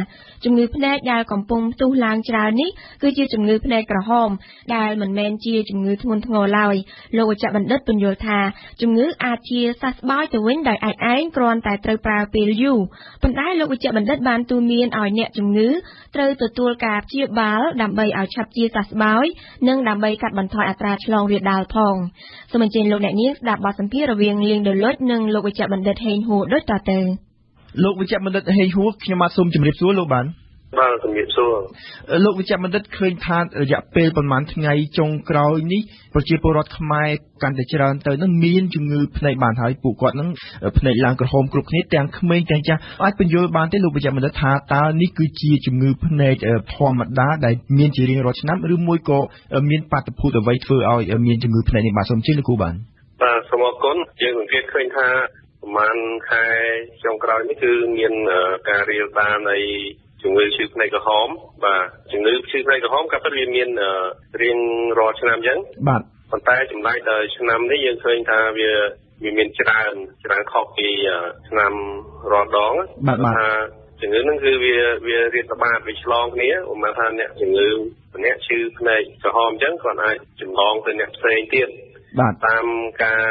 Speaker 1: ជំងឺភ្នែកដែលកំពុងផ្ទុះឡើងច្រើននេះគឺជាជំងឺភ្នែកក្រហមដែលមិនមែនជាជំងឺធ្ងន់ធ្ងរឡើយលោកវេជ្ជបណ្ឌិតពន្យល់ថាជំងឺអាចជាសះស្បើយទៅវិញដោយឯងគ្រាន់តែត្រូវប្រើពេលយូរប៉ុន្តែលោកវេជ្ជបណ្ឌិតបានទូន្មានឲ្យអ្នកជំងឺត្រូវទទួលការព្យាបាលដើម្បីឲ្យឆាប់ជាសះស្បើយនិងដើម្បីកាត់បន្ថយអត្រាឆ្លងរាលដាលផងសូមអញ្ជើញលោកអ្នកនាងស្ដាប់បទសម្ភាសន៍រវាងលៀងដុលុចនិងលោកវេជ្ជបណ្ឌិតហេងហួរដូចតទៅ
Speaker 5: លោកវេជ្ជបណ្ឌិតហេងហួរខ្ញុំបាទសូមជម្រាបសួរលោកបាន
Speaker 7: ជំរាបសួរ
Speaker 5: លោកវេជ្ជបណ្ឌិតឃើញថារយៈពេលប្រហែលថ្ងៃចុងក្រោយនេះប្រជាពលរដ្ឋខ្មែរកាន់តែច្រើនទៅនឹងមានជំងឺភ្នែកបានហើយពួកគាត់នឹងភ្នែកឡើងក្រហមគ្រប់គ្នាទាំងក្មេងទាំងចាស់អាចបញ្យល់បានទេលោកវេជ្ជបណ្ឌិតថាតើនេះគឺជាជំងឺភ្នែកធម្មតាដែលមានជារៀងរាល់ឆ្នាំឬមួយក៏មានបាតុភូតអ្វីធ្វើឲ្យមានជំងឺភ្នែកនេះបាទសូមជម្រាបលោកគ្រូបាន
Speaker 7: សូមអរគុណយើងសង្កេតឃើញថាប្រហែលខែចុងក្រោយនេះគឺមានការរាលដាលនៃជំងឺឈឺភ្នែកក្រហមបាទជំងឺឈឺភ្នែកក្រហមក៏ពិតវាមានរៀងរាល់ឆ្នាំអញ្ចឹង
Speaker 5: បាទ
Speaker 7: ប៉ុន្តែចម្លែកដល់ឆ្នាំនេះយើងឃើញថាវាមានច្រើនខុសពីឆ្នាំរាល់ដង
Speaker 5: ថា
Speaker 7: ជំងឺហ្នឹងគឺវារៀបតបាតវាឆ្លងគ្នាឧមាថាអ្នកជំងឺម្នាក់ឈឺភ្នែកក្រហមអញ្ចឹងគាត់អាចចម្លងទៅអ្នកផ្សេងទៀតតាមការ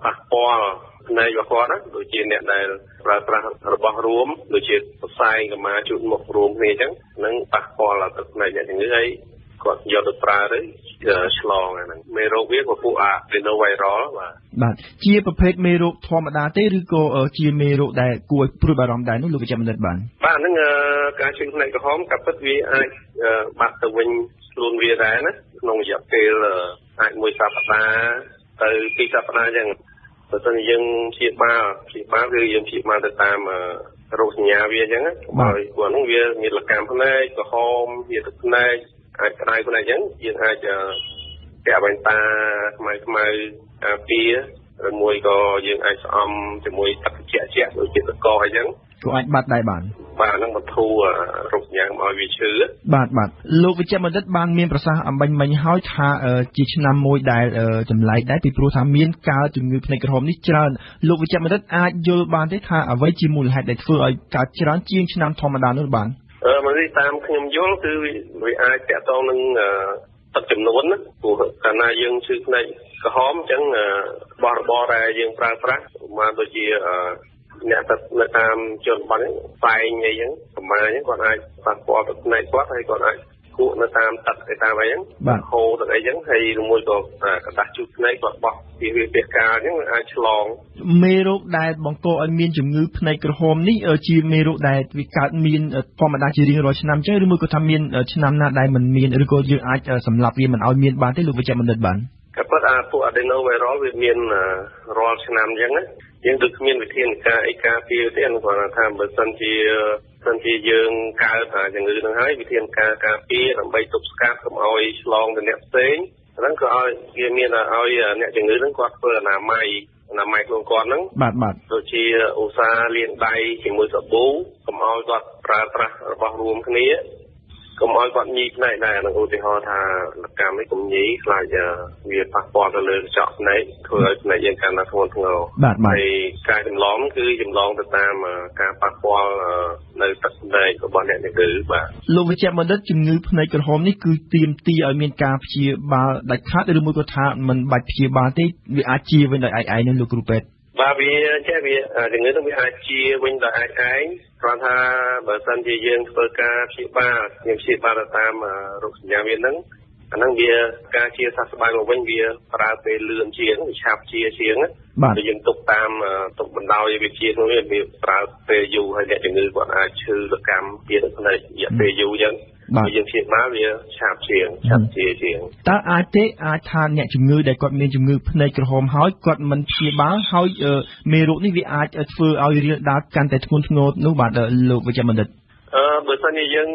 Speaker 7: ប៉ះពាល់ភ្នែករបស់គាត់ដូចជាអ្នកដែលប្រើប្រាស់របស់រួមដូចជាផ្សែងកម្មាជូតមុខរួមគ្នាអញ្ចឹងនឹងប៉ះពាល់ដល់ទឹកភ្នែកអ្នកជំងឺហើយគាត់យកទៅប្រើទៅឆ្លងអាហ្នឹងមេរោគវាក៏ពួក adenoviral
Speaker 5: បាទជាប្រភេទមេរោគធម្មតាទេឬក៏ជាមេរោគដែលគួរឲ្យព្រួយបារម្ភដែរនោះលោកវេជ្ជបណ្ឌិត
Speaker 7: បាទហ្នឹងការឈឺភ្នែកក្រហមក៏ពិតវាអាចបាត់ទៅវិញខ្លួនវាដែរណាក្នុងរយៈពេលអាចមួយសប្តាហ៍ទៅពីរសប្តាហ៍អញ្ចឹងបើសិនជាយើងព្យាបាលគឺយើងព្យាបាលទៅតាមរោគសញ្ញាវាអញ្ចឹងហើយព្រោះហ្នឹងវាមានលកម្មភ្នែកក្រហមវាទឹកភ្នែកអាចក្តៅភ្នែកអញ្ចឹងយើងអាចពាក់វ៉ែនតាខ្មៅការពារឬមួយក៏យើងអាចស្អំជាមួយទឹកត្រជាក់ដូចជាទឹកកកអញ្ចឹង
Speaker 5: ក៏អាចបាត់ដែរបាទ
Speaker 7: ហ្នឹងបន្ធូររោគសញ្ញាមកឲ្យវាឈឺ
Speaker 5: បាទលោកវិជ្ជបណ្ឌិតបានមានប្រសាសន៍អំបញ្ញមិញហើយថាជាឆ្នាំមួយដែលចម្លែកដែរពីព្រោះថាមានកើតជំងឺភ្នែកក្រហមនេះច្រើនលោកវិជ្ជបណ្ឌិតអាចយល់បានទេថាអ្វីជាមូលហេតុដែលធ្វើឲ្យកើតច្រើនជាងឆ្នាំធម្មតានោះបាទ
Speaker 7: មកនេះតាមខ្ញុំយល់គឺវាអាចតាក់ទងនឹងទឹកចំនួនណាព្រោះកាលណាយើងឈឺភ្នែកក្រហមអញ្ចឹងរបស់របរដែលយើងប្រើប្រាស់មកដូចជាអ្នកទឹកនៅតាមជនបទហ្នឹងផ្សែងអីចឹងប្រមាណហ្នឹងគាត់អាចប៉ះពាល់ទឹកភ្នែកគាត់ហើយគាត់អាចគក់នៅតាមទឹកទៅតាមអីហ្នឹងហូរទឹកអីចឹងហើយមួយក៏กระดาษជូតភ្នែកគាត់បោះពីវាពាក្យកាលអញ្ចឹងអាចឆ្លង
Speaker 5: មេរោគដែលបង្កឲ្យមានជំងឺភ្នែកក្រហមនេះជាមេរោគដែលវាកើតមានធម្មតាជារៀងរាល់ឆ្នាំចឹងឬមួយក៏ថាមានឆ្នាំណាដែលមិនមានឬក៏យើងអាចសម្លាប់វាមិនឲ្យមានបានទេលោកវិជ្ជបណ្ឌិតបាន
Speaker 7: ក៏ប៉ុន្តែពួក adenoviral វាមានរាល់ឆ្នាំអញ្ចឹងណាយើងដូចគ្មានវិធានការអីការពារទេគាត់ថាបើសិនជាយើងកើតជំងឺហ្នឹងហើយវិធានការការពារដើម្បីទប់ស្កាត់កុំឲ្យឆ្លងទៅអ្នកផ្សេងហ្នឹងក៏ឲ្យវាមានឲ្យអ្នកជំងឺហ្នឹងគាត់ធ្វើអនាម័យខ្លួនគាត់ហ្នឹង
Speaker 5: បាទ
Speaker 7: ដូចជាឧស្សាហ៍លាងដៃជាមួយសាប៊ូកុំឲ្យគាត់ប្រើប្រាស់របស់រួមគ្នា កុំឲ្យគាត់ញីផ្នែកដែរនឹងឧទាហរណ៍ថាកម្មនេះកុំញីខ្លាចវាប៉ះពាល់ទៅលើកញ្ចក់ភ្នែកធ្វើឲ្យភ្នែកយើងកាន់តែធ្ងន់ធ្ងរហើយការចម្លងគឺចម្លងទៅតាមការប៉ះពាល់នៅទឹកភ្នែករបស់អ្នកជំងឺបាទ
Speaker 5: លោកវិជ្ជបណ្ឌិតជំងឺភ្នែកក្រហមនេះគឺទាមទារឲ្យមានការព្យាបាលដាច់ខាតឬមួយក៏ថាមិនបាច់ព្យាបាលទេវាអាចជាវិញដោយឯងនឹងលោកគ្រូពេទ្យ
Speaker 7: បាទវាចេះវាជំងឺនោះវាអាចជាវិញដោយឯងគ្រាន់ថាបើសិនជាយើងធ្វើការព្យាបាលតាមរោគសញ្ញាវាហ្នឹងអាហ្នឹងវាការជាសះស្បើយមកវិញវាប្រើពេលលឿនជាងវាឆាប់ជាងបើយើងទុកបណ្ដោយវាជានោះវាប្រើពេលយូរហើយអ្នកជំងឺគាត់អាចឈឺសកម្មទៀតផ្នែករយៈពេលយូរអញ្ចឹងបើយើងព្យាបាលវាឆាប់ជាង
Speaker 5: តើអាចទេអាចថាអ្នកជំងឺដែលគាត់មានជំងឺភ្នែកក្រហមហើយគាត់មិនព្យាបាលហើយមេរោគនេះវាអាចធ្វើឲ្យរាលដាលកាន់តែធ្ងន់ធ្ងរនោះបាទលោកវិជ្ជបណ្ឌិត
Speaker 7: បើសិនជាយើង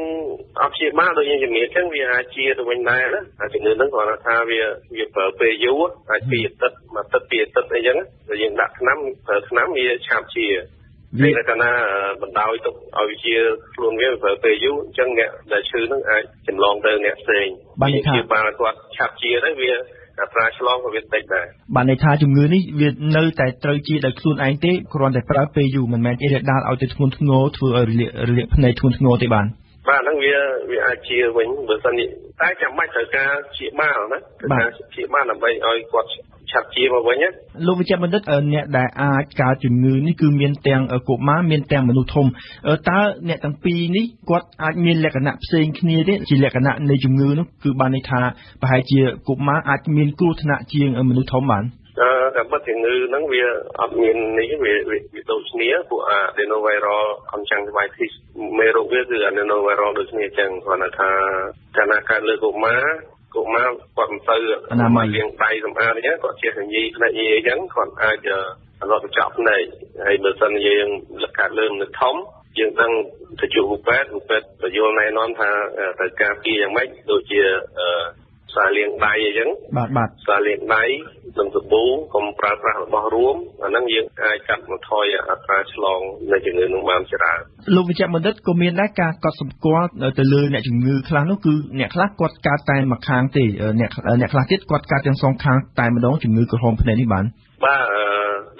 Speaker 7: អត់ព្យាបាលដូចយើងជំនាញអញ្ចឹងវាអាចជាទៅវិញដែរណាជំងឺហ្នឹងគ្រាន់តែថាវាប្រើពេលយូរអាចពីអាទិត្យមួយអាទិត្យពីរអាទិត្យអីចឹងតែយើងដាក់ថ្នាំប្រើថ្នាំវាឆាប់ជាវាតែណាបណ្ដោយទុកឲ្យវាជាខ្លួនវាប្រើពេលយូរអញ្ចឹងអ្នកដែលឈឺហ្នឹងអាចចម្លងទៅអ្នកផ្សេង
Speaker 5: បានន័យថា
Speaker 7: គាត់ឆាប់ជាទៅវាអត្រាឆ្លងក៏វាតិចដែរ
Speaker 5: បានន័យថាជំងឺនេះវានៅតែត្រូវជាដោយខ្លួនឯងទេគ្រាន់តែប្រើពេលយូរមិនមែនរាលដាលឲ្យទៅធ្ងន់ធ្ងរធ្វើឲ្យរលាកភ្នែកធ្ងន់ធ្ងរទេបាទ
Speaker 7: ហ្នឹងវាអាចជាវិញបើសិននេះតែចាំបាច់ត្រូវការព្យាបាលណាការព្យាបាលដើម្បីឲ្យគាត់ឆាប់ជាមកវិញណា
Speaker 5: លោកវិជ្ជបណ្ឌិតអ្នកដែលអាចកើតជំងឺនេះគឺមានទាំងកុមារមានទាំងមនុស្សធំតើអ្នកទាំងពីរនេះគាត់អាចមានលក្ខណៈផ្សេងគ្នាទេជាលក្ខណៈនៃជំងឺនោះគឺបានន័យថាប្រហែលជាកុមារអាចមានគ្រោះថ្នាក់ជាងមនុស្សធំបាន
Speaker 7: តែបើជំងឺហ្នឹងវាអត់មាននេះវាដូចគ្នាពួក adenoviral conjunctivitis មេរោគវាគឺ adenoviral ដូចគ្នាអញ្ចឹងគាត់ថាកាលណាកើតលើកុមារគាត់មិនទៅ
Speaker 5: អនាម័យ
Speaker 7: លាងដៃសម្អាតអញ្ចឹងគាត់ជាញីភ្នែកញីអញ្ចឹងគាត់អាចរត់កញ្ចក់ភ្នែកហើយបើសិនយើងកើតលើមនុស្សធំយើងដឹងទៅជួបពេទ្យបញ្យល់ណែនាំថាត្រូវការពីយ៉ាងម៉េចដូចជាសារលាងដៃអញ្ចឹង
Speaker 5: បាទ
Speaker 7: សារលាងដៃនិងសាប៊ូកុំប្រើប្រាស់របស់រួមអាហ្នឹងយើងអាចកាត់បន្ថយអត្រាឆ្លងនៃជំងឺនោះបានច្រើន
Speaker 5: លោកវិជ្ជបណ្ឌិតក៏មានដែរការកត់សម្គាល់ទៅលើអ្នកជំងឺខ្លះនោះគឺអ្នកខ្លះគាត់កើតតែម្ខាងទេអ្នកខ្លះទៀតគាត់កើតទាំងសងខាងតែម្ដងជំងឺក្រហមភ្នែកនេះបាន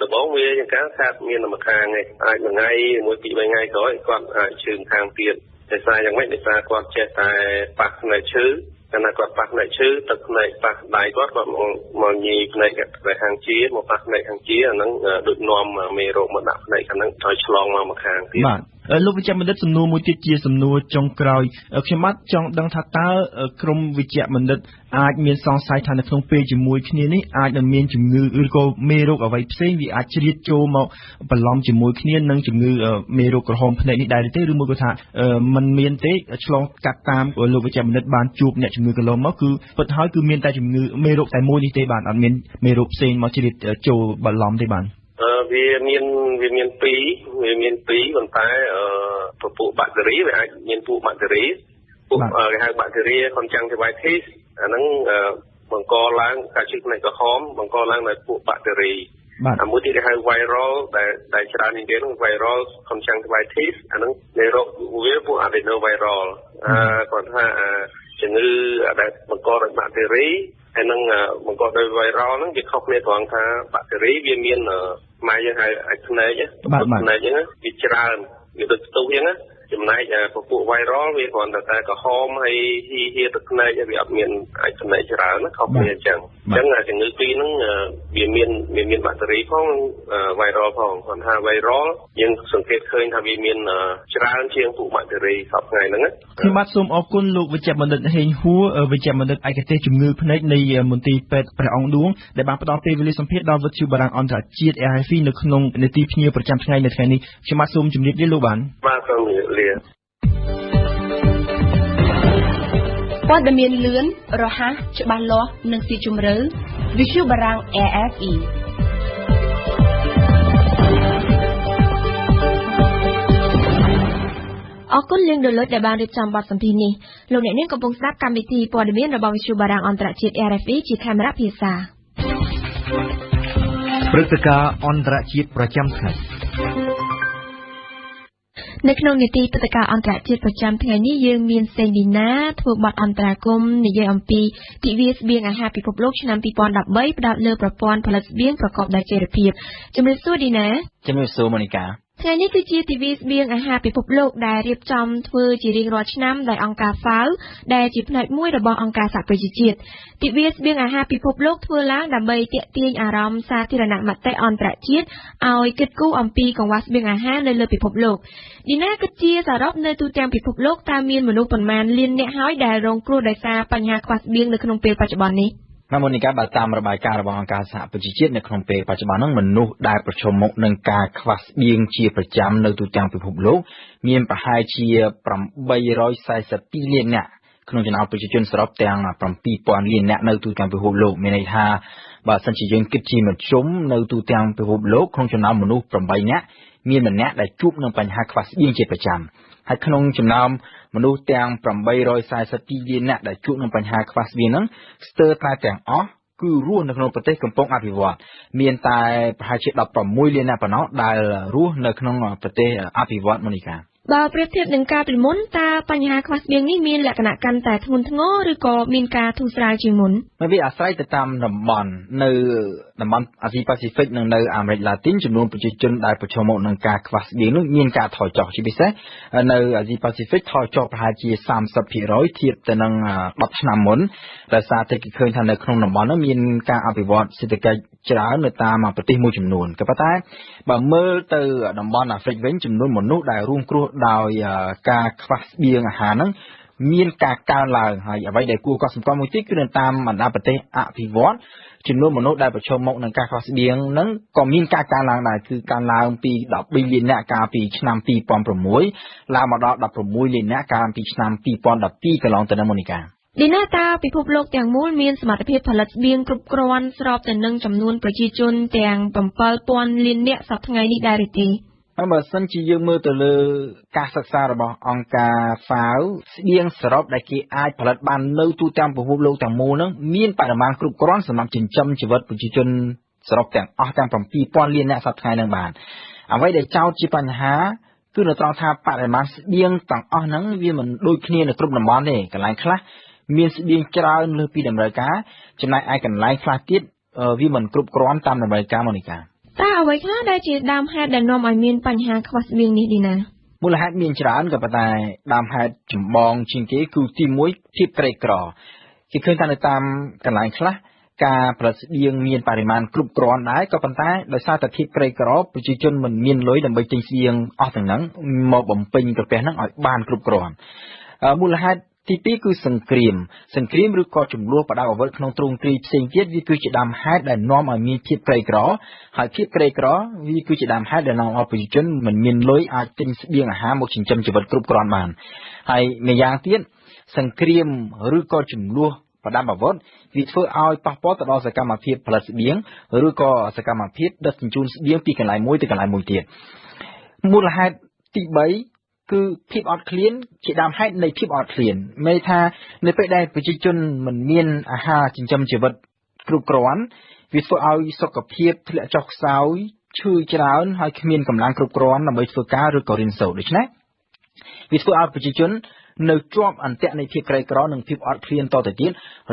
Speaker 7: ដំបូងវាយ៉ាងកើតមានតែម្ខាងឯងអាចមួយថ្ងៃមួយពីរថ្ងៃក្រោយគាត់អាចឈឺម្ខាងទៀតដោយសារយ៉ាងម៉េចដោយសារគាត់ចេះតែប៉ះភ្នែកឈឺកាលណាគាត់ប៉ះភ្នែកឈឺទឹកភ្នែកប៉ះដៃគាត់មកញីភ្នែកខាងជាមកប៉ះភ្នែកខាងជាអាហ្នឹងដូចនាំមេរោគមកដាក់ភ្នែកខាងហ្នឹងឲ្យឆ្លងមកម្ខាងទៀត
Speaker 5: បាទលោកវិជ្ជបណ្ឌិតសំណួរមួយទៀតជាសំណួរចុងក្រោយខ្ញុំបាទចង់ដឹងថាតើក្រមវិជ្ជបណ្ឌិតអាចមានសង្ស័យថានៅក្នុងពេលជាមួយគ្នានេះអាចនឹងមានជំងឺឬក៏មេរោគអ្វីផ្សេងវាអាចជ្រៀតចូលមកបន្លំជាមួយគ្នានឹងជំងឺមេរោគក្រហមភ្នែកនេះដែរទេឬមួយក៏ថាมันមានទេឆ្លងកាត់តាមលោកវិជ្ជបណ្ឌិតបានជួបអ្នកជំងឺកន្លងមកគឺពិតហើយគឺមានតែជំងឺមេរោគតែមួយនេះទេបាទអត់មានមេរោគផ្សេងមកជ្រៀតចូលបន្លំទេបាទ
Speaker 7: វាមានពីរប៉ុន្តែពពួកបាក់តេរីវាអាចមានពួកបាក់តេរីពួកគេហៅបាក់តេរី conjunctivitis អាហ្នឹងបង្កឡើងការឈឺភ្នែកក្រហមបង្កឡើងដោយពួកបាក់តេរីមួយទៀតគេហៅ viral ដែលច្រើននិយាយហ្នឹង viral conjunctivitis អាហ្នឹងមេរោគវាពួក adenoviral គាត់ថាជំងឺដែលបង្កដោយបាក់តេរីហើយនឹងបង្កដោយ viral ហ្នឹងវាខុសគ្នាត្រង់ថាបាក់តេរីវាមានម៉ែយើងហៅអាចភ្នែកភ្នែកហ្នឹងវាច្រើនវាដូចផ្ទុះអញ្ចឹងណាចំណែកពពួក viral វាគ្រាន់តែក្រហមហើយហៀទឹកភ្នែកវាអត់មានអាចភ្នែកច្រើនណាខុសគ្នាអញ្ចឹងជំងឺពីរហ្នឹងវាមានបាក់តេរីផង viral ផងគាត់ថា viral យើងសង្កេតឃើញថាវាមានច្រើនជាងពួកបាក់តេរីសពថ្ងៃហ្នឹងណា
Speaker 5: ខ្ញុំបាទសូមអរគុណលោកវិជ្ជបណ្ឌិតហេងហួរវិជ្ជបណ្ឌិតឯកទេសជំងឺភ្នែកនៃមន្ទីរពេទ្យព្រះអង្គឌួងដែលបានផ្ដល់ពេលវេលាសម្ភាសន៍ដល់វិទ្យុបារាំងអន្តរជាតិ RFI នៅក្នុងនេតិភ្ញៀវប្រចាំថ្ងៃនៅថ្ងៃនេះខ្ញុំបាទសូមជម្រាបលាលោក
Speaker 7: បាទសូមជម្រាបលា
Speaker 6: ព័ត៌មានលឿនរហ័សច្បាស់លាស់និងស៊ីជម្រៅវិទ្យុបារាំង RFI
Speaker 1: អរគុណលោកដលុចដែលបានរៀបចំបទសម្ភាសន៍នេះលោកអ្នកនាងកំពុងស្ដាប់កម្មវិធីព័ត៌មានរបស់វិទ្យុបារាំងអន្តរជាតិ RFI ជាខេមរៈភាសាព្រឹត្តិការណ៍អន្តរជាតិប្រចាំថ្ងៃ នៅក្នុងនីតិព្រឹត្តិការណ៍អន្តរជាតិប្រចាំថ្ងៃនេះយើងមានសេងឌីណាធ្វើបទអន្តរាគមន៍និយាយអំពីទិវាស្បៀងអាហារពិភពលោកឆ្នាំ2013ផ្ដោតលើប្រព័ន្ធផលិតស្បៀងប្រកបដោយចីរភាពជំរាបសួរឌីណា
Speaker 8: ជំរាបសួរម៉ូនីកា
Speaker 1: ថ្ងៃនេះគឺជាទិវាស្បៀងអាហារពិភពលោកដែលរៀបចំធ្វើជារៀងរាល់ឆ្នាំដោយអង្គការ FAO ដែលជាផ្នែកមួយរបស់អង្គការសហប្រជាជាតិទិវាស្បៀងអាហារពិភពលោកធ្វើឡើងដើម្បីទាក់ទាញអារម្មណ៍សាធារណមតិអន្តរជាតិឲ្យគិតគូរអំពីកង្វះស្បៀងអាហារនៅលើពិភពលោកឌីណាគិតជាសរុបនៅទូទាំងពិភពលោកតើមានមនុស្សប៉ុន្មានលានអ្នកហើយដែលរងគ្រោះដោយសារបញ្ហាខ្វះស្បៀងនៅក្នុងពេលបច្ចុប្បន្ននេះ
Speaker 8: ម៉ូនីកាបើតាមរបាយការណ៍របស់អង្គការសហប្រជាជាតិនៅក្នុងពេលបច្ចុប្បន្នហ្នឹងមនុស្សដែលប្រឈមមុខនឹងការខ្វះស្បៀងជាប្រចាំនៅទូទាំងពិភពលោកមានប្រហែលជា842លាននាក់ក្នុងចំណោមប្រជាជនសរុបទាំង7000លាននាក់នៅទូទាំងពិភពលោកមានន័យថាបើសិនជាយើងគិតជាមធ្យមនៅទូទាំងពិភពលោកក្នុងចំណោមមនុស្ស8នាក់មានម្នាក់ដែលជួបនឹងបញ្ហាខ្វះស្បៀងជាប្រចាំហើយក្នុងចំណោមមនុស្សទាំង842លាននាក់ដែលជួបនឹងបញ្ហាខ្វះស្បៀងហ្នឹងស្ទើរតែទាំងអស់គឺរស់នៅក្នុងប្រទេសកំពុងអភិវឌ្ឍមានតែប្រហែលជា16លាននាក់ប៉ុណ្ណោះដែលរស់នៅក្នុងប្រទេសអភិវឌ្ឍម៉ូនីកា
Speaker 1: បើប្រៀបធៀបនឹងកាលពីមុនតើបញ្ហាខ្វះស្បៀងនេះមានលក្ខណៈកាន់តែធ្ងន់ធ្ងរឬក៏មានការធូរស្រាលជាងមុន
Speaker 8: វាអាស្រ័យទៅតាមតំបន់នៅតំបន់អាស៊ីប៉ាស៊ីហ្វិកនិងនៅអាមេរិកឡាទីនចំនួនប្រជាជនដែលប្រឈមមុខនឹងការខ្វះស្បៀងនោះមានការថយចុះជាពិសេសនៅអាស៊ីប៉ាស៊ីហ្វិកថយចុះប្រហែលជា 30% ធៀបទៅនឹង10ឆ្នាំមុនដោយសារតែគេឃើញថានៅក្នុងតំបន់នោះមានការអភិវឌ្ឍសេដ្ឋកិច្ចច្រើននៅតាមប្រទេសមួយចំនួនក៏ប៉ុន្តែបើមើលទៅតំបន់អាហ្វ្រិកវិញចំនួនមនុស្សដែលរងគ្រោះដោយការខ្វះស្បៀងអាហារហ្នឹងមានការកើនឡើងហើយអ្វីដែលគួរកត់សម្គាល់មួយទៀតគឺនៅតាមបណ្ដាប្រទេសអភិវឌ្ឍចំនួនមនុស្សដែលប្រឈមមុខនឹងការខ្វះស្បៀងហ្នឹងក៏មានការកើនឡើងដែរគឺកើនឡើងពី13លាននាក់កាលពីឆ្នាំ2006ឡើងមកដល់16លាននាក់កាលពីឆ្នាំ2012កន្លងទៅនេះម៉ូនីកា
Speaker 1: ឌីណាតើពិភពលោកទាំងមូលមានសមត្ថភាពផលិតស្បៀងគ្រប់គ្រាន់ស្របទៅនឹងចំនួនប្រជាជនទាំង7000លាននាក់សប្តាហ៍ថ្ងៃនេះដែរឬទេ
Speaker 8: បើសិនជាយើងមើលទៅលើការសិក្សារបស់អង្គការ FAO ស្បៀងសរុបដែលគេអាចផលិតបាននៅទូទាំងពិភពលោកទាំងមូលហ្នឹងមានបរិមាណគ្រប់គ្រាន់សម្រាប់ចិញ្ចឹមជីវិតប្រជាជនសរុបទាំងអស់ទាំង7000លាននាក់សប្តាហ៍ថ្ងៃហ្នឹងបានអ្វីដែលចោទជាបញ្ហាគឺនៅត្រង់ថាបរិមាណស្បៀងទាំងអស់ហ្នឹងវាមិនដូចគ្នានៅគ្រប់តំបន់ទេកន្លែងខ្លះមានស្បៀងច្រើនលើសពីតម្រូវការចំណែកឯកន្លែងខ្លះទៀតវាមិនគ្រប់គ្រាន់តាមតម្រូវការម៉ូនីកា
Speaker 1: តើអ្វីខ្លះដែលជាដើមហេតុដែលនាំឲ្យមានបញ្ហាខ្វះស្បៀងនេះឌីណា
Speaker 8: មូលហេតុមានច្រើនក៏ប៉ុន្តែដើមហេតុចម្បងជាងគេគឺទី1ភាពក្រីក្រគេឃើញថានៅតាមកន្លែងខ្លះការផលិតស្បៀងមានបរិមាណគ្រប់គ្រាន់ដែរក៏ប៉ុន្តែដោយសារតែភាពក្រីក្រប្រជាជនមិនមានលុយដើម្បីទិញស្បៀងអស់ទាំងហ្នឹងមកបំពេញក្រពះហ្នឹងឲ្យបានគ្រប់គ្រាន់មូលហេតុទី2គឺសង្គ្រាមឬក៏ចំនួនបដាអ្វីក្នុងទ្រង់ទ្រាយផ្សេងទៀតវាគឺជាដើមហេតុដែលនាំឲ្យមានភាពក្រីក្រហើយភាពក្រីក្រវាគឺជាដើមហេតុដែលនាំឲ្យប្រជាជនមិនមានលុយអាចទិញស្បៀងអាហារមកចិញ្ចឹមជីវិតគ្រប់គ្រាន់បានហើយម្យ៉ាងទៀតសង្គ្រាមឬក៏ចំនួនបដាអ្វីវាធ្វើឲ្យប៉ះពាល់ទៅដល់សកម្មភាពផលិតស្បៀងឬក៏សកម្មភាពដឹកជញ្ជូនស្បៀងពីកន្លែងមួយទៅកន្លែងមួយទៀតមូលហេតុទី3គឺភាពអត់ឃ្លានជាដើមហេតុនៃភាពអត់ឃ្លានមានន័យថានៅពេលដែលប្រជាជនមិនមានអាហារចិញ្ចឹមជីវិតគ្រប់គ្រាន់វាធ្វើឲ្យសុខភាពធ្លាក់ចុះខ្សោយឈឺច្រើនហើយគ្មានកម្លាំងគ្រប់គ្រាន់ដើម្បីធ្វើការឬក៏រៀនសូត្រដូច្នេះវាធ្វើឲ្យប្រជាជននៅជាប់អន្ទាក់នៃភាពក្រីក្រនិងភាពអត់ឃ្លានតទៅទៀត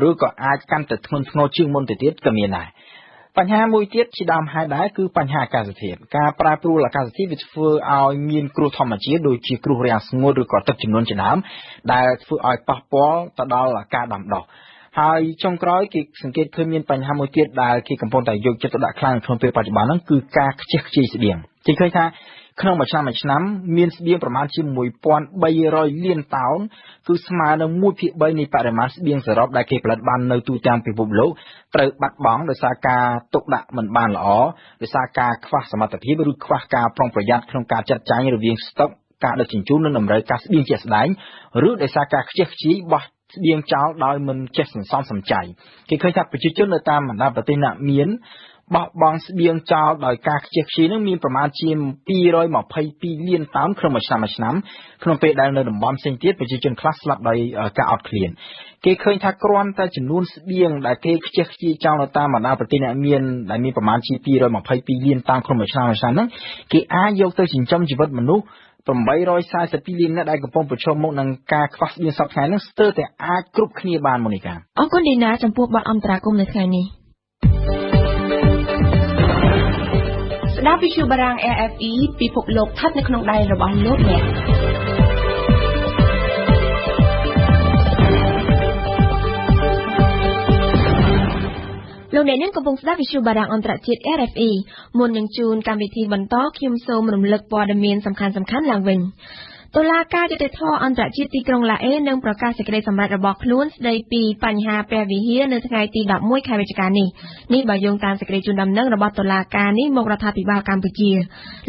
Speaker 8: ឬក៏អាចកាន់តែធ្ងន់ធ្ងរជាងមុនទៅទៀតក៏មានដែរបញ្ហាមួយទៀតជាដើមហេតុដែរគឺបញ្ហាអាកាសធាតុការប្រែប្រួលអាកាសធាតុវាធ្វើឲ្យមានគ្រោះធម្មជាតិដូចជាគ្រោះរាំងស្ងួតឬក៏ទឹកជំនន់ជាដើមដែលធ្វើឲ្យប៉ះពាល់ទៅដល់ការដាំដុះហើយចុងក្រោយគេសង្កេតឃើញមានបញ្ហាមួយទៀតដែលគេកំពុងតែយកចិត្តទុកដាក់ខ្លាំងក្នុងពេលបច្ចុប្បន្នហ្នឹងគឺការខ្ជះខ្ជាយស្បៀងគេឃើញថាក្នុងមួយឆ្នាំមានស្បៀងប្រមាណជា1300លានតោនគឺស្មើនឹង 1/3 នៃបរិមាណស្បៀងសរុបដែលគេផលិតបាននៅទូទាំងពិភពលោកត្រូវបាត់បង់ដោយសារការទុកដាក់មិនបានល្អដោយសារការខ្វះសមត្ថភាពឬខ្វះការប្រុងប្រយ័ត្នក្នុងការចាត់ចែងរវាងស្តុកការដឹកជញ្ជូននិងតម្រូវការស្បៀងជាក់ស្ដែងឬដោយសារការខ្ជះខ្ជាយបោះស្បៀងចោលដោយមិនចេះសន្សំសំចៃគេឃើញថាប្រជាជននៅតាមបណ្ដាប្រទេសណាមានបោះបង់ស្បៀងចោលដោយការខ្ជះខ្ជាយនឹងមានប្រមាណជា222លានតោនក្នុងមួយឆ្នាំក្នុងពេលដែលនៅតំបន់ផ្សេងទៀតប្រជាជនខ្លះស្លាប់ដោយការអត់ឃ្លានគេឃើញថាគ្រាន់តែចំនួនស្បៀងដែលគេខ្ជះខ្ជាយចោលនៅតាមបណ្ដាប្រទេសដែលមានប្រមាណជា222លានតោនក្នុងមួយឆ្នាំហ្នឹងគេអាចយកទៅចិញ្ចឹមជីវិតមនុស្ស 842លានអ្នកដែលកំពុងប្រឈមមុខនឹងការខ្វះស្បៀងសពថ្ងៃនេះស្ទើរតែអាចគ្រប់គ្នាបានមកនេះកា
Speaker 1: អរគុណឌីណាចំពោះបទអន្តរាគមន៍នៅថ្ងៃនេះស្ដាប់វិទ្យុបារាំង RFE ពិភពលោកស្ថិតនៅក្នុងដៃរបស់លោកអ្នកលោកអ្នកនាងកំពុងស្ដាប់វិទ្យុបារាំងអន្តរជាតិ RFE មុននឹងជួនកម្មវិធីបន្តខ្ញុំសូមរំលឹកព័ត៌មានសំខាន់ៗឡើងវិញតុលាការយុត្តិធម៌អន្តរជាតិទីក្រុងឡាអេនឹងប្រកាសសេចក្តីសម្រេចរបស់ខ្លួនស្តីពីបញ្ហាព្រះវិហារនៅថ្ងៃទី11ខែវិច្ឆិកានេះបើយោងតាមសេចក្តីជូនដំណឹងរបស់តុលាការនេះមករដ្ឋាភិបាលកម្ពុជា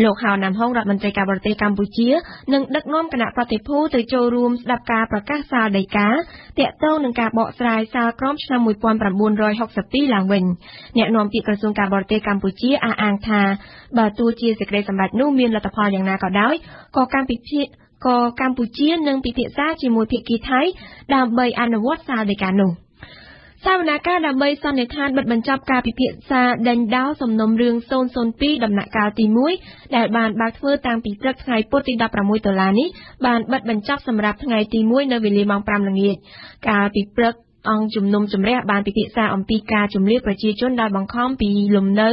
Speaker 1: លោកហៅណាំហុងរដ្ឋមន្ត្រីការបរទេសកម្ពុជានឹងដឹកនាំគណៈប្រតិភូទៅចូលរួមស្ដាប់ការប្រកាសសាលដីកាទាក់ទងនឹងការបកស្រាយសាលក្រមឆ្នាំ1962ឡើងវិញអ្នកនាំពាក្យក្រសួងការបរទេសកម្ពុជាអះអាងថាបើទោះជាសេចក្តីសម្រេចនោះមានលទ្ធផលយ៉ាងណាក៏ដោយក៏កម្ពុជានឹងពិភាក្សាជាមួយភាគីថៃដើម្បីអនុវត្តសាលដីកានោះសវនកម្មដើម្បីសន្និដ្ឋានបិទបញ្ចប់ការពិភាក្សាដេញដោលសំណុំរឿង002ដំណាក់កាលទី1ដែលបានបើកធ្វើតាំងពីព្រឹកថ្ងៃពុធទី16ដុល្លារនេះបានបិទបញ្ចប់សម្រាប់ថ្ងៃទី1នៅវេលាម៉ោង5ល្ងាចកាលពីព្រឹកអង្គជំនុំជម្រះបានពិភាក្សាអំពីការជំរាបប្រជាជនដែលបង្ខំពីលំនៅ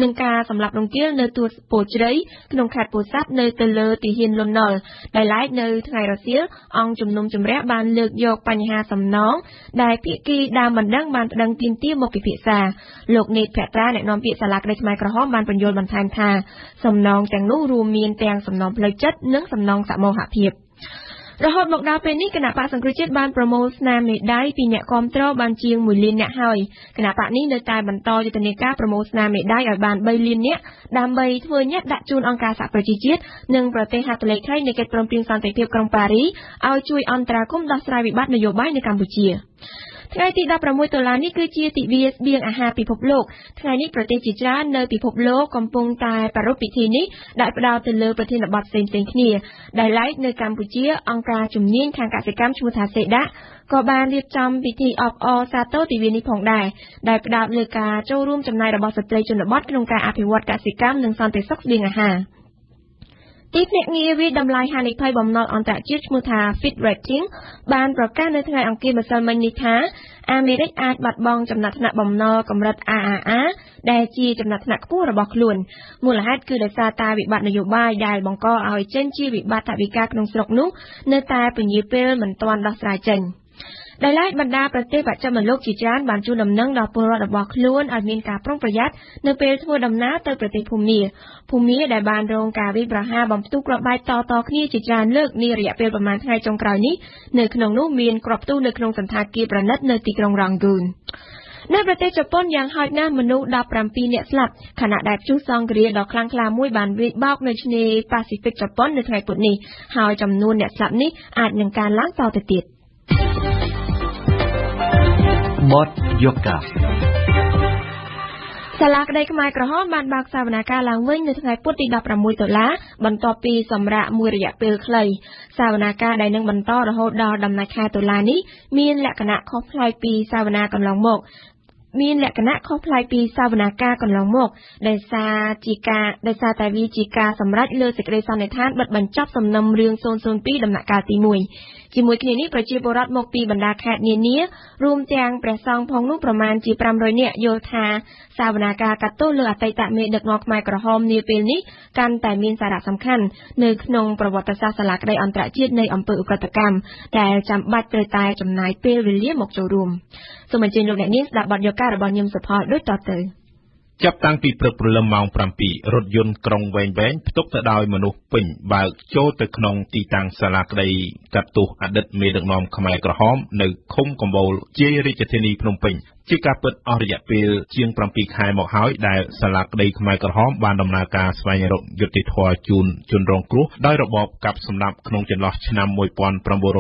Speaker 1: និងការសម្លាប់រង្គាលនៅទួលពោជ្រៃក្នុងខេត្តពោធិ៍សាត់នៅទៅលើទីហ៊ានលន់នល់ដែលឡែកនៅថ្ងៃរសៀលអង្គជំនុំជម្រះបានលើកយកបញ្ហាសំណងដែលភាគីដើមបណ្ដឹងបានប្តឹងទាមទារមកពិភាក្សាលោកនេតភក្ត្រាអ្នកនាំពាក្យសាលាក្តីខ្មែរក្រហមបានបញ្យល់បន្ថែមថាសំណងទាំងនោះរួមមានទាំងសំណងផ្លូវចិត្តនិងសំណងសមូហភាពរហូតមកដល់ពេលនេះគណៈបកសង្គ្រោះជាតិបានប្រមូលស្នាមមេដាយពីអ្នកគាំទ្របានជាង1លានអ្នកហើយគណៈបកនេះនៅតែបន្តយុទ្ធនាការប្រមូលស្នាមមេដាយឲ្យបាន3លានអ្នកដើម្បីធ្វើញាត់ដាក់ជូនអង្គការសហប្រជាជាតិនិងប្រទេសហត្ថលេខីនៃកិច្ចព្រមព្រៀងសន្តិភាពក្រុងប៉ារីឲ្យជួយអន្តរាគមន៍ដោះស្រាយវិបត្តិនយោបាយនៅកម្ពុជាថ្ងៃទី16ដុល្លារនេះគឺជាទិវាស្បៀងអាហារពិភពលោកថ្ងៃនេះប្រទេសជាច្រើននៅពិភពលោកកំពុងតែប្រារព្ធពិធីនេះដែលផ្ដោតទៅលើប្រធានបទផ្សេងៗគ្នាដែលឡែកនៅកម្ពុជាអង្គការជំនាញខាងកសិកម្មឈ្មោះថាសេដាក៏បានរៀបចំពិធីអបអរសាទរទិវានេះផងដែរដែលផ្ដោតលើការចូលរួមចំណាយរបស់ស្ត្រីជនបទក្នុងការអភិវឌ្ឍកសិកម្មនិងសន្តិសុខស្បៀងអាហារទីភ្នាក់ងារវិតម្លៃហានិភ័យបំណុលអន្តរជាតិឈ្មោះថា Fitch Ratings បានប្រកាសនៅថ្ងៃអង្គារម្សិលមិញនេះថាអាមេរិកអាចបាត់បង់ចំណាត់ថ្នាក់បំណុលកម្រិត AAA ដែលជាចំណាត់ថ្នាក់ខ្ពស់របស់ខ្លួនមូលហេតុគឺដោយសារតែវិបត្តិនយោបាយដែលបង្កឲ្យចេញជាវិបត្តិថវិកាក្នុងស្រុកនោះនៅតែពញាពេលមិនទាន់ដោះស្រាយចេញដែលឡែកបណ្ដាប្រទេសបច្ចិមលោកជាច្រើនបានជូនដំណឹងដល់ពលរដ្ឋរបស់ខ្លួនឲ្យមានការប្រុងប្រយ័ត្ននៅពេលធ្វើដំណើរទៅប្រទេសភូមាដែលបានរងការវាយប្រហារបំផ្ទុះគ្រាប់បែកតគ្នាជាច្រើនលើកនារយៈពេលប្រមាណថ្ងៃចុងក្រោយនេះនៅក្នុងនោះមានគ្រាប់ផ្ទុះនៅក្នុងសន្តាគារប្រណិតនៅទីក្រុងរ៉ង់ហ្គូននៅប្រទេសជប៉ុនយ៉ាងហោចណាស់មនុស្ស17នាក់ស្លាប់ខណៈដែលព្យុះសង្ឃរាដ៏ខ្លាំងក្លាមួយបានវាយបោកនៅឆ្នេរប៉ាស៊ីហ្វិកជប៉ុននៅថ្ងៃពុធនេះហើយចំនួនអ្នកស្លាប់នេះអាចនឹងកើនឡើងតទៅទៀត
Speaker 2: បទយកកា
Speaker 1: សាលាក្តីខ្មែរក្រហមបានបើកសវនាការឡើងវិញនៅថ្ងៃពុធទី16ដុល្លារបន្ទាប់ពីសម្រាកមួយរយៈពេលខ្លីសវនាការដែលនឹងបន្តរហូតដល់ដំណាច់ខែតុលានេះមានលក្ខណៈខុសប្លែកពីសវនាការកន្លងមកដោយសារតែវាជាការសម្រេចលើសេចក្តីសន្និដ្ឋានបិទបញ្ចប់សំណុំរឿង002ដំណាក់កាលទី1ជាមួយគ្នានេះប្រជាពលរដ្ឋមកពីបណ្ដាខេត្តនានារួមទាំងព្រះសង្ឃផងនោះប្រមាណជា500នាក់យល់ថាសវនាការកាត់ទោសលើអតីតមេដឹកនាំខ្មែរក្រហមនាពេលនេះកាន់តែមានសារៈសំខាន់នៅក្នុងប្រវត្តិសាស្ត្រសាលាក្តីអន្តរជាតិនៃអំពើឧក្រិដ្ឋកម្មដែលចាំបាច់ត្រូវតែចំណាយពេលវេលាមកចូលរួមសូមអញ្ជើញលោកអ្នកនាងស្ដាប់បទយកការរបស់ញឹមសុផលដូចតទៅ
Speaker 9: ចាប់តាំងពីព្រឹកព្រលឹមម៉ោង7រថយន្តក្រុងវែងផ្ទុកទៅដោយមនុស្សពេញបើកចូលទៅក្នុងទីតាំងសាលាក្តីកាត់ទោសអតីតមេដឹកនាំខ្មែរក្រហមនៅឃុំកំបូលជារាជធានីភ្នំពេញជាការពិតអស់រយៈពេលជាង7ខែមកហើយដែលសាលាក្តីខ្មែរក្រហមបានដំណើរការស្វែងរកយុត្តិធម៌ជូនជនរងគ្រោះដោយរបបកាប់សម្លាប់ក្នុងចន្លោះឆ្នាំ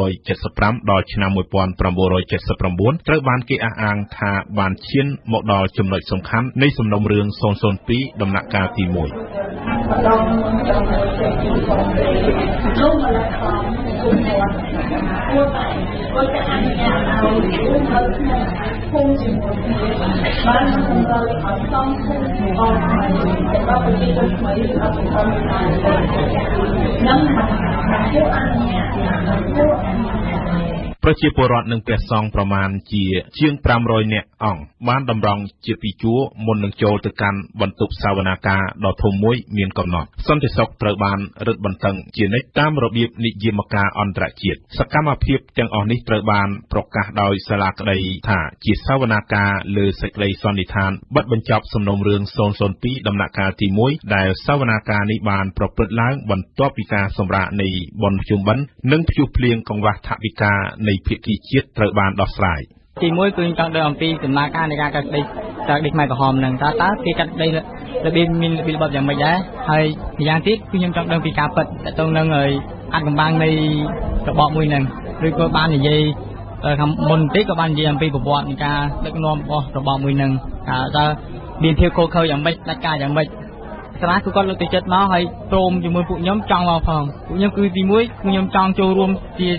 Speaker 9: 1975ដល់ឆ្នាំ1979ត្រូវបានគេអះអាងថាបានឈានមកដល់ចំណុចសំខាន់នៃសំណុំរឿង002ដំណាក់កាលទី1 ប្រជាពលរដ្ឋនិងព្រះសង្ឃប្រមាណជាង500នាក់អង្គបានតម្រង់ជាពីជួរមុននឹងចូលទៅកាន់បន្ទប់សវនាការដ៏ធំមួយមានកំណត់សន្តិសុខត្រូវបានរឹតបន្តឹងជានិច្ចតាមរបៀបនិយមការអន្តរជាតិសកម្មភាពទាំងអស់នេះត្រូវបានប្រកាសដោយសាលាក្តីថាជាសវនាការលើសេចក្តីសន្និដ្ឋានបិទបញ្ចប់សំណុំរឿង002ដំណាក់កាលទី1ដែលសវនាការនេះបានប្រព្រឹត្តឡើងបន្ទាប់ពីការសម្រាកនៃបុណ្យភ្ជុំបិណ្ឌនិងព្យុះភ្លៀងកង្វះថវិកានៃភាគីជាតិត្រូវបានដោះស្រាយ
Speaker 3: ទី1គឺខ្ញុំចង់ដឹងអំពីដំណើរការនៃការកាត់ក្តីខ្មែរក្រហមនឹងតើគេកាត់ក្តីរបៀបមានរបៀបយ៉ាងម៉េចដែរហើយម្យ៉ាងទៀតគឺខ្ញុំចង់ដឹងពីការពិតតទៅនឹងអាចកំបាំងនៃរបបមួយនឹងឬក៏បាននិយាយខាងមុនតិចក៏បាននិយាយអំពីប្រវត្តិនៃការដឹកនាំរបស់របបមួយនឹងតើមានភាពខុសខើយ៉ាងម៉េចដាច់ការយ៉ាងម៉េចស្រាគឺគាត់លើកទឹកចិត្តមកហើយព្រមជាមួយពួកខ្ញុំចង់មកផងពួកខ្ញុំគឺទី1គឺខ្ញុំចង់ចូលរួមជា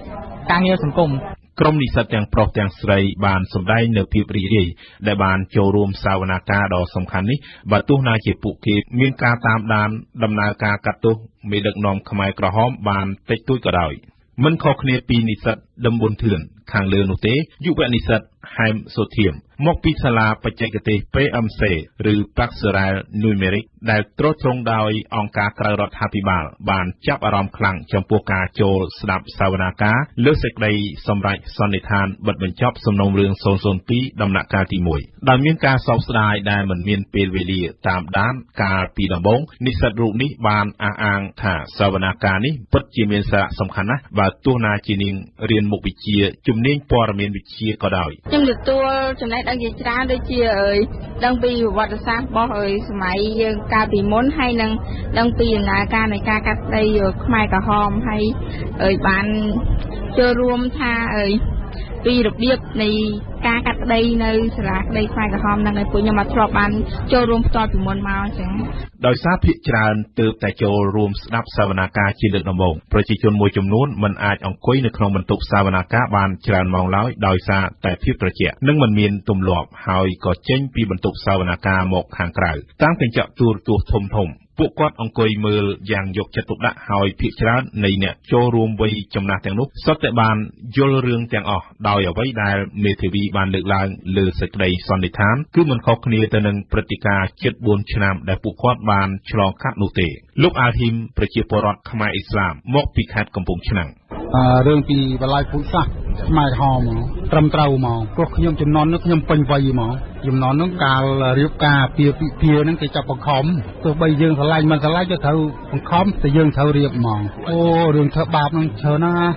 Speaker 3: ការងារសង្គម
Speaker 9: ក្រុមនិស្សិតទាំងប្រុសទាំងស្រីបានសម្ដែងនៅភាពរីករាយដែលបានចូលរួមសវនាការដ៏សំខាន់នេះបើទោះណាជាពួកគេមានការតាមដានដំណើរការកាត់ទោសមេដឹកនាំខ្មែរក្រហមបានតិចតួចក៏ដោយមិនខុសគ្នាពីនិស្សិតដឹមប៊ុនធឿនខាងលើនោះទេយុវនិស្សិតហែមសុធៀមមកពីសាលាបច្ចេកទេស PMC ឬ Paxerel Numeric ដែលត្រួតត្រងដោយអង្គការក្រៅរដ្ឋាភិបាលបានចាប់អារម្មណ៍ខ្លាំងចំពោះការចូលស្ដាប់សវនាការលើសេចក្តីសម្រេចសន្និដ្ឋានបិទបញ្ចប់សំណុំរឿង002ដំណាក់កាលទី1ដោយមានការសោកស្ដាយដែលមិនមានពេលវេលាតាមដានកាលពីដំបូងនិស្សិតរូបនេះបានអះអាងថាសវនាការនេះពិតជាមានសារៈសំខាន់ណាស់បើទោះណាជានាងរៀនមុខវិជ្ជាជំនាញព័ត៌មានវិទ្យាក៏ដោយ
Speaker 10: ខ្ញុំទទួលចំណេះដឹងជាច្រើនដូចជាដឹងពីប្រវត្តិសាស្ត្ររបស់សម័យយើងកាលពីមុនហើយនឹងដឹងពីដំណើរការនៃការកាត់ក្តីខ្មែរក្រហមហើយបានចូលរួមថាពីរបៀបនៃការកាត់ក្តីនៅសាលាក្តីខ្មែរក្រហមនឹងឲ្យពួកខ្ញុំមកធ្លាប់បានចូលរួមផ្ទាល់ពីមុនមកអញ្ចឹង
Speaker 9: ដោយសារភាគច្រើនទើបតែចូលរួមស្ដាប់សវនាការជាលើកដំបូងប្រជាជនមួយចំនួនមិនអាចអង្គុយនៅក្នុងបន្ទប់សវនាការបានច្រើនម៉ោងឡើយដោយសារតែភាពត្រជាក់និងមិនមានទម្លាប់ហើយក៏ចេញពីបន្ទប់សវនាការមកខាងក្រៅតាមកញ្ចក់ទូរទស្សន៍ធំពួកគាត់អង្គុយមើលយ៉ាងយកចិត្តទុកដាក់ហើយភាគច្រើននៃអ្នកចូលរួមវ័យចំណាស់ទាំងនោះសុទ្ធតែបានយល់រឿងទាំងអស់ដោយអ្វីដែលមេធាវីបានលើកឡើងលើសេចក្តីសន្និដ្ឋានគឺមិនខុសគ្នាទៅនឹងព្រឹត្តិការណ៍ជិត4ឆ្នាំដែលពួកគាត់បានឆ្លងកាត់នោះទេលោកអាល់ហ៊ីមប្រជាពលរដ្ឋខ្មែរអ៊ីស្លាមមកពីខេត្តកំពង់ឆ្នាំង
Speaker 11: រឿងពីបលាយពូជសាសន៍ខ្មែរក្រហមត្រឹមត្រូវហ្មងព្រោះខ្ញុំចំនួននោះខ្ញុំពេញវ័យហ្មងចំនួននោះកាលរៀបការពីពិភាហ្នឹងគេចាប់បង្ខំទោះបីយើងឆ្លាញ់មិនឆ្លាញ់ទៅត្រូវបង្ខំតែយើងត្រូវរៀបហ្មងអូរឿងធ្វើបាបហ្នឹងច្រើនណាស់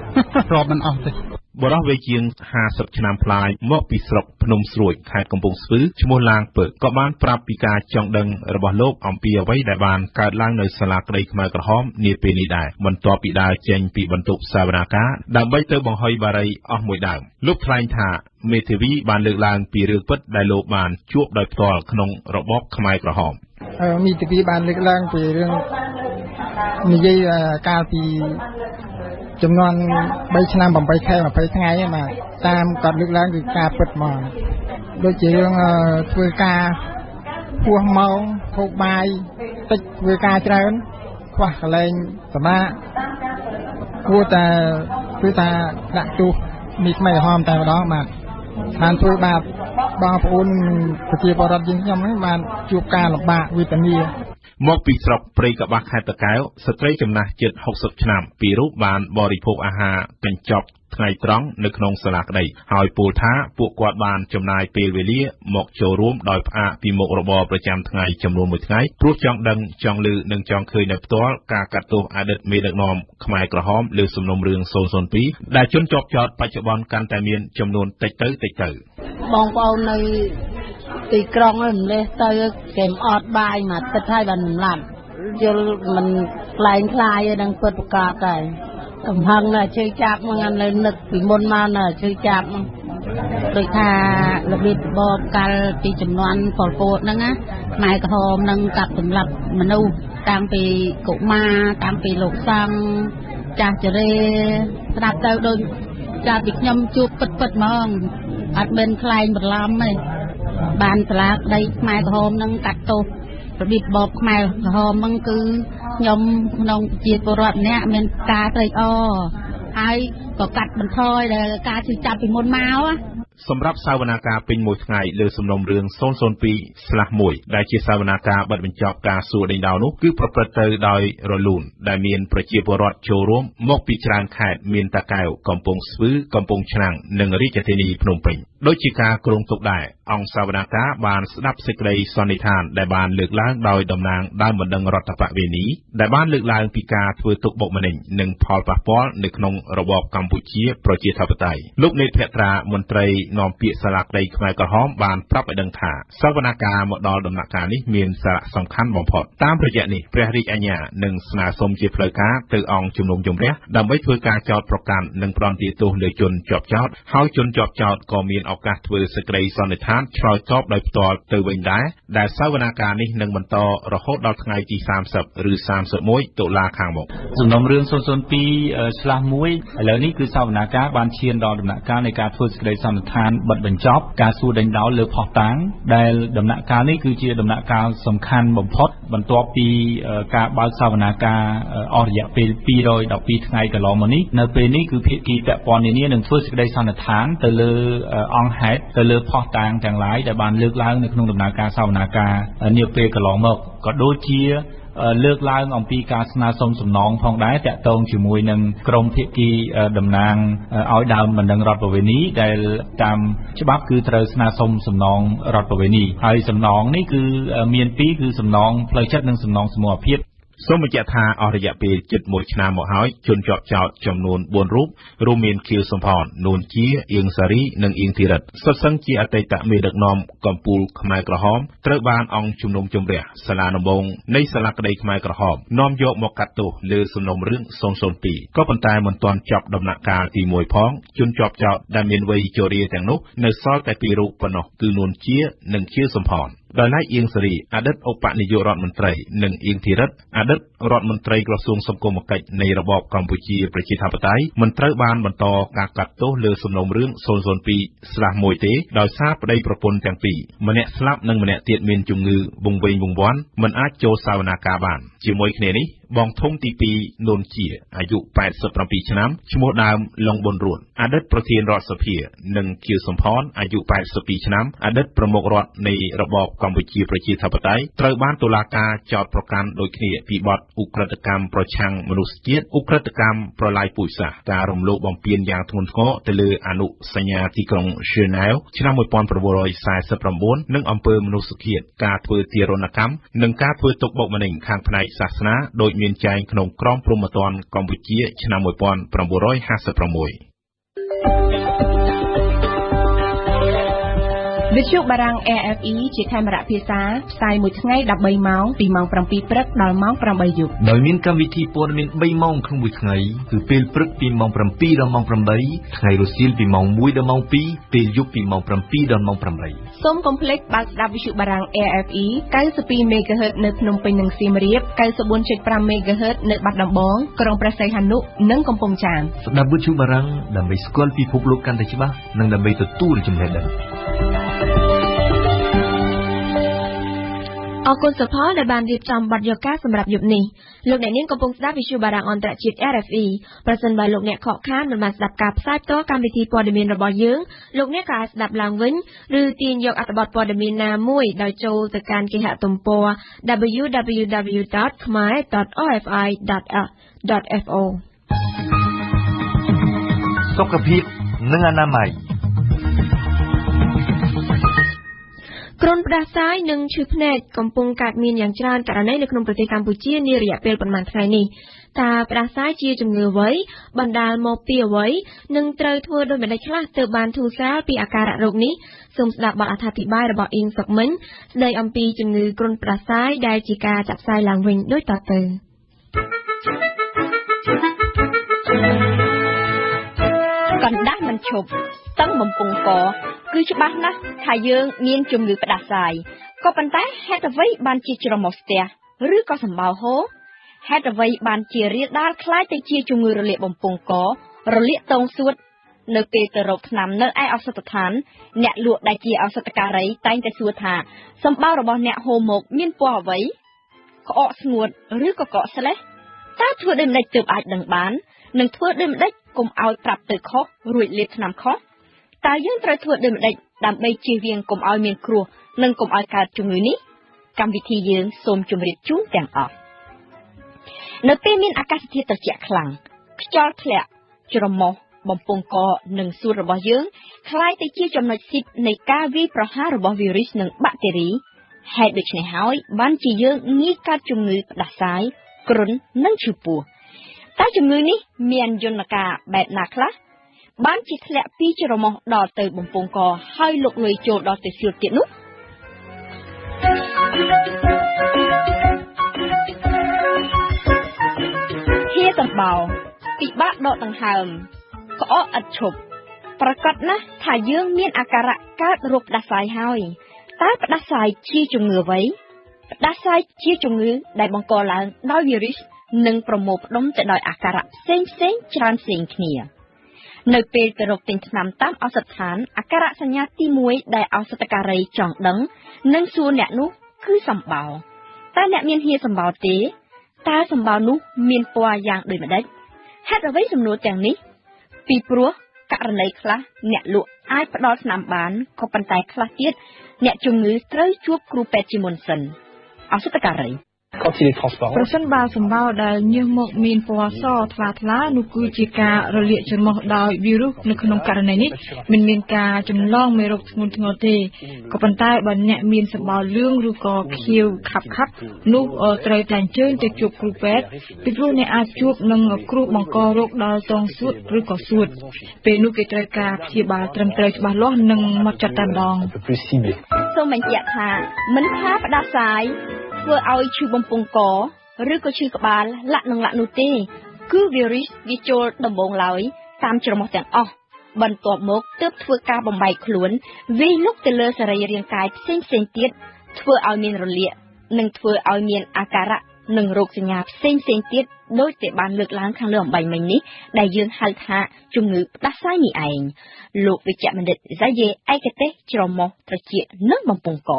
Speaker 11: ប្របមិនអស់ទេ
Speaker 9: បរិះវ័យជាង50ឆ្នាំប្លាយមកពីស្រុកភ្នំស្រួយខេត្តកំពង់ស្ពឺឈ្មោះឡាងពើក៏បានប្រាប់ពីការចង់ដឹងរបស់លោកអំពីអ្វីដែលបានកើតឡើងនៅសាលាក្តីខ្មែរក្រហមនាពេលនេះដែរបន្ទាប់ពីដើរចេញពីបន្ទប់សវនាការដើម្បីទៅបង្ហុយបារីអស់មួយដើមលោកថ្លែងថាមេធាវីបានលើកឡើងពីរឿងពិតដែលលោកបានជួបដោយផ្ទាល់ក្នុងរបបខ្មែរក្រហម
Speaker 11: មេធាវីបានលើកឡើងពីរឿងនិយាយកាលពីចំនួន3ឆ្នាំ8ខែ20ថ្ងៃបាទតាមគាត់លើកឡើងគឺការពិតមកដូចជារឿងធ្វើការហួសម៉ោងហូបបាយតិចធ្វើការច្រើនខ្វះកន្លែងសម្រាប់គួរតែគឺថាដាក់ទោសនេះខ្មែរក្រហមតែម្ដងបាទបានធ្វើបាបបងប្អូនប្រជាពលរដ្ឋយើងខ្ញុំហ្នឹងបានជួបការលំបាកវេទនា
Speaker 9: មកពីស្រុកព្រៃកបាស់ខេត្តតាកែវស្ត្រីចំណាស់ជិត60ឆ្នាំពីររូបបានបរិភោគអាហារកញ្ចប់ថ្ងៃត្រង់នៅក្នុងសាលាក្តីហើយពោលថាពួកគាត់បានចំណាយពេលវេលាមកចូលរួមដោយផ្អាកពីមុខរបរប្រចាំថ្ងៃចំនួន1ថ្ងៃព្រោះចង់ដឹងចង់ឮនិងចង់ឃើញនៅផ្ទាល់ការកាត់ទោសអតីតមេដឹកនាំខ្មែរក្រហមលើសំណុំរឿង002ដែលជនជាប់ចោទបច្ចុប្បន្នកាន់តែមានចំនួនតិចទៅ
Speaker 10: បងប្អូននៅទីក្រុងហ្នឹងលេះទៅគេអត់បាយមកទឹកហើយបានមិនឡាប់យល់មិនខ្លែងខ្លាយនឹងពិតប្រកបដែរកំហឹងណាជឿចាប់មកអានលើនឹកពីមុនមកណាជឿចាប់ដូចថារបៀបរបបកាលពីចំនួនប៉ុលពតហ្នឹងណាខ្មែរក្រហមនឹងកាប់សម្លាប់មនុស្ស តាំងពីកុមារតាំងពីលោកសង្ឃចាស់ចរេស្ដាប់ទៅដូចចាពីខ្ញុំជួបពិតហ្មងអត់មានខ្លែងបន្លំទេបានសាលាក្តីខ្មែរក្រហមនឹងកាត់ទោសរបៀបបបខ្មែរក្រហមហ្នឹងគឺខ្ញុំក្នុងប្រជាពលរដ្ឋម្នាក់មានការត្រេកអរហើយក៏កាត់បន្ថយដែលការជិះចាប់ពីមុនមក
Speaker 9: សម្រាប់សវនាការពេញមួយថ្ងៃលើសំណុំរឿង 002/1 ដែលជាសវនាការបិទបញ្ចប់ការសួរដេញដោលនោះគឺប្រព្រឹត្តទៅដោយរលូនដែលមានប្រជាពលរដ្ឋចូលរួមមកពីច្រើនខេត្តមានតាកែវកំពង់ស្ពឺកំពង់ឆ្នាំងនិងរាជធានីភ្នំពេញដូចជាការគ្រោងទុកដែរអង្គសវនាការបានស្ដាប់សេចក្តីសន្និដ្ឋានដែលបានលើកឡើងដោយតំណាងដើមបណ្ដឹងរដ្ឋបវេនីដែលបានលើកឡើងពីការធ្វើទុកបុកម្នេញនិងផលប៉ះពាល់នៅក្នុងរបបកម្ពុជាប្រជាធិបតេយ្យលោកនេតភក្ត្រាមន្ត្រីនាំពាក្យសាលាក្តីខ្មែរក្រហមបានប្រាប់ឲ្យដឹងថាសវនាការមកដល់ដំណាក់កាលនេះមានសារៈសំខាន់បំផុតតាមរយៈនេះព្រះរាជអាជ្ញានឹងស្នើសុំជាផ្លូវការទៅអង្គជំនុំជម្រះដើម្បីធ្វើការចោទប្រកាន់និងផ្ដន្ទាទោសលើជនជាប់ចោទហើយជនជាប់ចោទក៏មានឱកាសធ្វើសេចក្តីសន្និដ្ឋានឆ្លើយតបដោយផ្ទាល់ទៅវិញដែរដែលសវនាការនេះនឹងបន្តរហូតដល់ថ្ងៃទី30ឬ31តុលាខាងមុខ
Speaker 3: សំណុំរឿង 002/1 ឥឡូវនេះគឺសវនាការបានឈានដល់ដំណាក់កាលនៃការធ្វើសេចក្តីសន្និដ្ឋានបិទបញ្ចប់ការសួរដេញដោលលើភស្តុតាងដែលដំណាក់កាលនេះគឺជាដំណាក់កាលសំខាន់បំផុតបន្ទាប់ពីការបើកសវនាការអស់រយៈពេល212ថ្ងៃកន្លងមកនេះនៅពេលនេះគឺភាគីពាក់ព័ន្ធនានានឹងធ្វើសេចក្តីសន្និដ្ឋានទៅលើអង្គហេតុទៅលើភស្តុតាងទាំងឡាយដែលបានលើកឡើងនៅក្នុងដំណើរការសវនាការនាពេលកន្លងមកក៏ដូចជាលើកឡើងអំពីការស្នើសុំសំណងផងដែរតាក់ទងជាមួយនឹងក្រមភាគីតំណាងឲ្យដើមបណ្ដឹងរដ្ឋបវេនីដែលតាមច្បាប់គឺត្រូវស្នើសុំសំណងរដ្ឋបវេនីហើយសំណងនេះគឺមានពីរគឺសំណងផ្លូវចិត្តនិងសំណងសមូហភាព
Speaker 9: សូមបញ្ជាក់ថាអស់រយៈពេលជិត1ឆ្នាំមកហើយជនជាប់ចោទចំនួន4រូបរួមមានខៀវសំផននួនជាអៀងសារីនិងអៀងធីរិតសុទ្ធសឹងជាអតីតមេដឹកនាំកម្ពុជាខ្មែរក្រហមត្រូវបានអង្គជំនុំជម្រះសាលាដំបងនៃសាលាក្តីខ្មែរក្រហមនាំយកមកកាត់ទោសលើសំណុំរឿង 002 ក៏ប៉ុន្តែមិនទាន់ចប់ដំណាក់កាលទី1ផងជនជាប់ចោទដែលមានវ័យជរាទាំងនោះនៅសល់តែ2រូបប៉ុណ្ណោះគឺនួនជានិងខៀវសំផនដោយឡែកអៀងសារីអតីតឧបនាយករដ្ឋមន្ត្រីនិងអៀងធីរិតអតីតរដ្ឋមន្ត្រីក្រសួងសង្គមគិច្ចនៃរបបកម្ពុជាប្រជាធិបតេយ្យមិនត្រូវបានបន្តការកាត់ទោសលើសំណុំរឿង 002/1 ទេដោយសារប្តីប្រពន្ធទាំងពីរម្នាក់ស្លាប់និងម្នាក់ទៀតមានជំងឺវង្វេងវង្វាន់មិនអាចចូលសវនាការបានជាមួយគ្នានេះបងធំទី2នួនជាអាយុ87ឆ្នាំឈ្មោះដើមលងប៊ុនរួនអតីតប្រធានរដ្ឋសភានិងខៀវសំផនអាយុ82ឆ្នាំអតីតប្រមុខរដ្ឋនៃរបបកម្ពុជាប្រជាធិបតេយ្យត្រូវបានតុលាការចោទប្រកាន់ដូចគ្នាពីបទឧក្រិដ្ឋកម្មប្រឆាំងមនុស្សជាតិឧក្រិដ្ឋកម្មប្រឡាយពូជសាសន៍ការរំលោភបំពានយ៉ាងធ្ងន់ធ្ងរទៅលើអនុសញ្ញាទីក្រុងហ្សឺណែវឆ្នាំ1949និងអំពើមនុស្សឃាតការធ្វើទារុណកម្មនិងការធ្វើទុកបុកម្នេញខាងផ្នែកសាសនាដោយមានចែងក្នុងក្រមព្រហ្មទណ្ឌកម្ពុជាឆ្នាំ1956
Speaker 1: វិទ្យុបារាំង RFE ជាខេមរៈភាសាផ្សាយមួយថ្ងៃ13ម៉ោងពីម៉ោង7ព្រឹកដល់ម៉ោង8យប់
Speaker 2: ដោយមានកម្មវិធីព័ត៌មាន3ម៉ោងក្នុងមួយថ្ងៃគឺពេលព្រឹកពីម៉ោង7ដល់ម៉ោង8ថ្ងៃរសៀលពីម៉ោង1ដល់ម៉ោង2ពេលយប់ពីម៉ោង7ដល់ម៉ោង8
Speaker 1: សូមកុំភ្លេចបើកស្ដាប់វិទ្យុបារាំង RFE 92 MHz នៅភ្នំពេញនិងសៀមរាប 94.5 MHz នៅបាត់ដំបងក្រុងព្រះសីហនុនិងកំពង់ចាម
Speaker 2: ស្ដាប់វិទ្យុបារាំងដើម្បីស្គាល់ពិភពលោកកាន់តែច្បាស់និងដើម្បីទទួលចំណេះដឹង
Speaker 1: អរគុណសុផលដែលបានរៀបចំបទយកការសម្រាប់យប់នេះលោកអ្នកនាងកំពុងស្ដាប់វិទ្យុបារាំងអន្តរជាតិ RFE ប្រសិនបើលោកអ្នកខកខានមិនបានស្ដាប់ការផ្សាយផ្ទាល់កម្មវិធីព័ត៌មានរបស់យើងលោកអ្នកក៏អាចស្ដាប់ឡើងវិញឬទាញយកអត្ថបទព័ត៌មានណាមួយដោយចូលទៅកាន់គេហទំព័រ www.khmer.orfi.fo
Speaker 2: សុខភាពនិងអនាម័យ
Speaker 1: គ្រុនផ្ដាសាយនិងឈឺភ្នែកកំពុងកើតមានយ៉ាងច្រើនករណីនៅក្នុងប្រទេសកម្ពុជានារយៈពេលប៉ុន្មានថ្ងៃនេះតើផ្ដាសាយជាជំងឺអ្វីបណ្ដាលមកពីអ្វីនិងត្រូវធ្វើដូចម្តេចខ្លះទើបបានធូរស្រាលពីអាការៈរោគនេះសូមស្ដាប់បទអត្ថាធិប្បាយរបស់អ៊ីងសុកមិញស្ដីអំពីជំងឺគ្រុនផ្ដាសាយដែលជាការចាក់ផ្សាយឡើងវិញដូចតទៅ
Speaker 6: កណ្ដាស់មិនឈប់តឹងបំពង់កគឺច្បាស់ណាស់ថាយើងមានជំងឺផ្ដាសាយក៏ប៉ុន្តែហេតុអ្វីបានជាច្រមុះស្ទះ ឬក៏សម្បោរហូរហេតុអ្វីបានជារាលដាលคล้ายទៅជាជំងឺរលាកបំពង់ករលាកតោងសួតនៅពេលទៅរកថ្នាំនៅឯឱសថដ្ឋានអ្នកលក់ដែលជាឱសថការីតែងតែសួរថាសម្បោររបស់អ្នកហូរមកមានពណ៌អ្វីក្អកស្ងួតឬក៏កកស្លេះតើធ្វើដូចម្តេចទើបអាចដឹងបាននិងធ្វើដូចម្តេចកុំឲ្យប្រាប់ទៅខុសរួចលេបថ្នាំខុសតើយើងត្រូវធ្វើដូចម្តេចដើម្បីជៀសវាងកុំឲ្យមានគ្រោះនិងកុំឲ្យកើតជំងឺនេះកម្មវិធីយើងសូមជម្រាបជូនទាំងអស់នៅពេលមានអាកាសធាតុត្រជាក់ខ្លាំងខ្យល់ធ្លាក់ច្រមុះបំពង់កនិងសួតរបស់យើងคล้ายទៅជាចំណុចស៊ីបនៃការវាយប្រហាររបស់វីរុសនិងបាក់តេរីហេតុដូច្នេះហើយបានជាយើងងាយកើតជំងឺផ្ដាសាយគ្រុននិងឈឺពោះតែជំងឺនេះមានយន្តការបែបណាខ្លះបានជាធ្លាក់ពីច្រមុះដល់ទៅបំពង់កហើយលុកលុយចូលដល់ទៅសួតទៀតនោះហៀសម្បោរពិបាកដកដង្ហើមក្អកឥតឈប់ប្រកាសណាស់ថាយើងមានអាការៈកើតរោគផ្ដាសាយហើយតើផ្ដាសាយជាជំងឺអ្វីផ្ដាសាយជាជំងឺដែលបង្កឡើងដោយវីរុសនិងប្រមូលផ្ដុំទៅដោយអាការៈផ្សេងច្រើនផ្សេងគ្នានៅពេលទៅរកទិញថ្នាំតាមឱសថដ្ឋានអាការៈសញ្ញាទី1ដែលឱសថការីចង់ដឹងនិងសួរអ្នកនោះគឺសម្បោរតើអ្នកមានហៀសម្បោរទេតើសម្បោរនោះមានពណ៌យ៉ាងដូចម្តេចហេតុអ្វីសំណួរទាំងនេះពីព្រោះករណីខ្លះអ្នកលក់អាចផ្ដល់ថ្នាំបានក៏ប៉ុន្តែខ្លះទៀតអ្នកជំងឺត្រូវជួបគ្រូពេទ្យជាមុនសិនឱសថការីប្រសិនបើសម្បោរដែលញើសមកមានពណ៌សថ្លានោះគឺជាការរលាកច្រមុះដោយវីរុសនៅក្នុងករណីនេះមិនមានការចម្លងមេរោគធ្ងន់ធ្ងរទេក៏ប៉ុន្តែបើអ្នកមានសម្បោរលឿងឬក៏ខៀវខាប់នោះត្រូវតែអញ្ជើញទៅជួបគ្រូពេទ្យពីព្រោះអ្នកអាចជួបនឹងគ្រោះបង្ករោគដល់តងសួតឬក៏សួតពេលនោះគេត្រូវការព្យាបាលត្រឹមត្រូវច្បាស់លាស់និងមកចាត់តែម្ដងសូមបញ្ជាក់ថាមិនថាផ្ដាសាយធ្វើឲ្យឈឺបំពង់កឬក៏ឈឺក្បាលលាក់នោះទេគឺវីរុសវាចូលដំបូងឡើយតាមច្រមុះទាំងអស់បន្ទាប់មកទើបធ្វើការបំបែកខ្លួនវាយលុកទៅលើសរីរាង្គកាយផ្សេងទៀតធ្វើឲ្យមានរលាកនិងធ្វើឲ្យមានអាការៈនិងរោគសញ្ញាផ្សេងទៀតដោយតែបានលើកឡើងខាងលើអំបញ្ញមិញនេះដែលយើងហៅថាជំងឺផ្ដាសាយនេះឯងលោកវិជ្ជបណ្ឌិតហ្សាយេឯកទេសច្រមុះត្រចៀកនិងបំពង់ក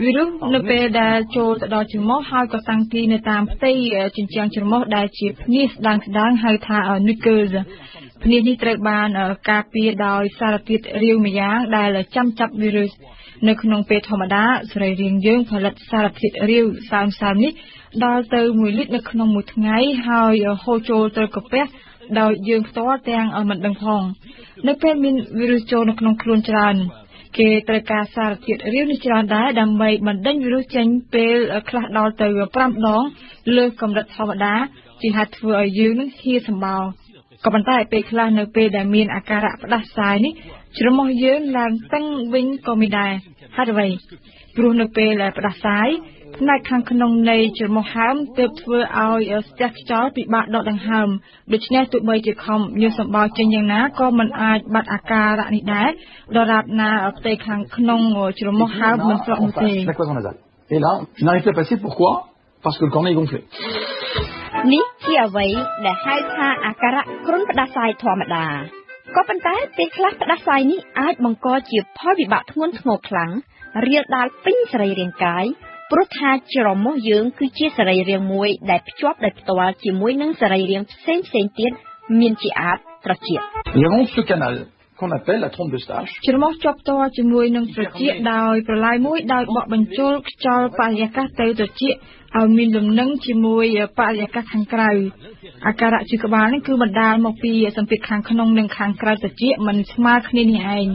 Speaker 6: វីរុសនៅពេលដែលចូលទៅដល់ច្រមុះហើយក៏តាំងទីនៅតាមផ្ទៃជញ្ជាំងច្រមុះដែលជាភ្នាសស្ដើងហៅថា mucus ភ្នាសនេះត្រូវបានការពារដោយសារធាតុរាវម្យ៉ាងដែលចាំចាប់វីរុសនៅក្នុងពេលធម្មតាសរីរាង្គយើងផលិតសារធាតុរាវសើមនេះដល់ទៅ1លីត្រនៅក្នុងមួយថ្ងៃហើយហូរចូលទៅកាពះដោយយើងផ្ទាល់ទាំងមិនដឹងផងនៅពេលមានវីរុសចូលនៅក្នុងខ្លួនច្រើនគេត្រូវការសារធាតុរាវនេះច្រើនដែរដើម្បីបណ្ដេញវីរុសចេញពេលខ្លះដល់ទៅ5ដងលើសកម្រិតធម្មតាជាហេតុធ្វើឲ្យយើងនឹងហៀសម្បោរក៏ប៉ុន្តែពេលខ្លះនៅពេលដែលមានអាការៈផ្ដាសាយនេះច្រមុះយើងឡើងតឹងវិញក៏មានដែរហេតុអ្វីព្រោះនៅពេលផ្ដាសាយផ្នែកខាងក្នុងនៃច្រមុះហើមទើបធ្វើឲ្យស្ទះខ្យល់ពិបាកដកដង្ហើមដូច្នេះទោះបីជាខំញើសសម្បោរចេញយ៉ាងណាក៏មិនអាចបាត់អាការៈនេះដែរដរាបណាផ្ទៃខាងក្នុងច្រមុះហើមមិនស្រកនោះទេនេះជាអ្វីដែលហៅថាអាការៈគ្រុនផ្ដាសាយធម្មតាក៏ប៉ុន្តែពេលខ្លះផ្ដាសាយនេះអាចបង្កជាផលវិបាកធ្ងន់ធ្ងរខ្លាំងរាលដាលពេញសរីរាង្គកាយព្រោះថាច្រមុះយើងគឺជាសរីរាង្គមួយដែលភ្ជាប់ដោយផ្ទាល់ជាមួយនឹងសរីរាង្គផ្សេងទៀតមានជាអាចត្រចៀកច្រមុះជាប់ផ្ទាល់ជាមួយនឹងត្រចៀកដោយប្រឡាយមួយដោយបក់បញ្ចូលខ្យល់បរិយាកាសទៅត្រចៀកឲ្យមានលំនឹងជាមួយបរិយាកាសខាងក្រៅអាការៈឈឺក្បាលនេះគឺបណ្ដាលមកពីសម្ពាធខាងក្នុងនិងខាងក្រៅត្រចៀកមិនស្មើគ្នានេះឯង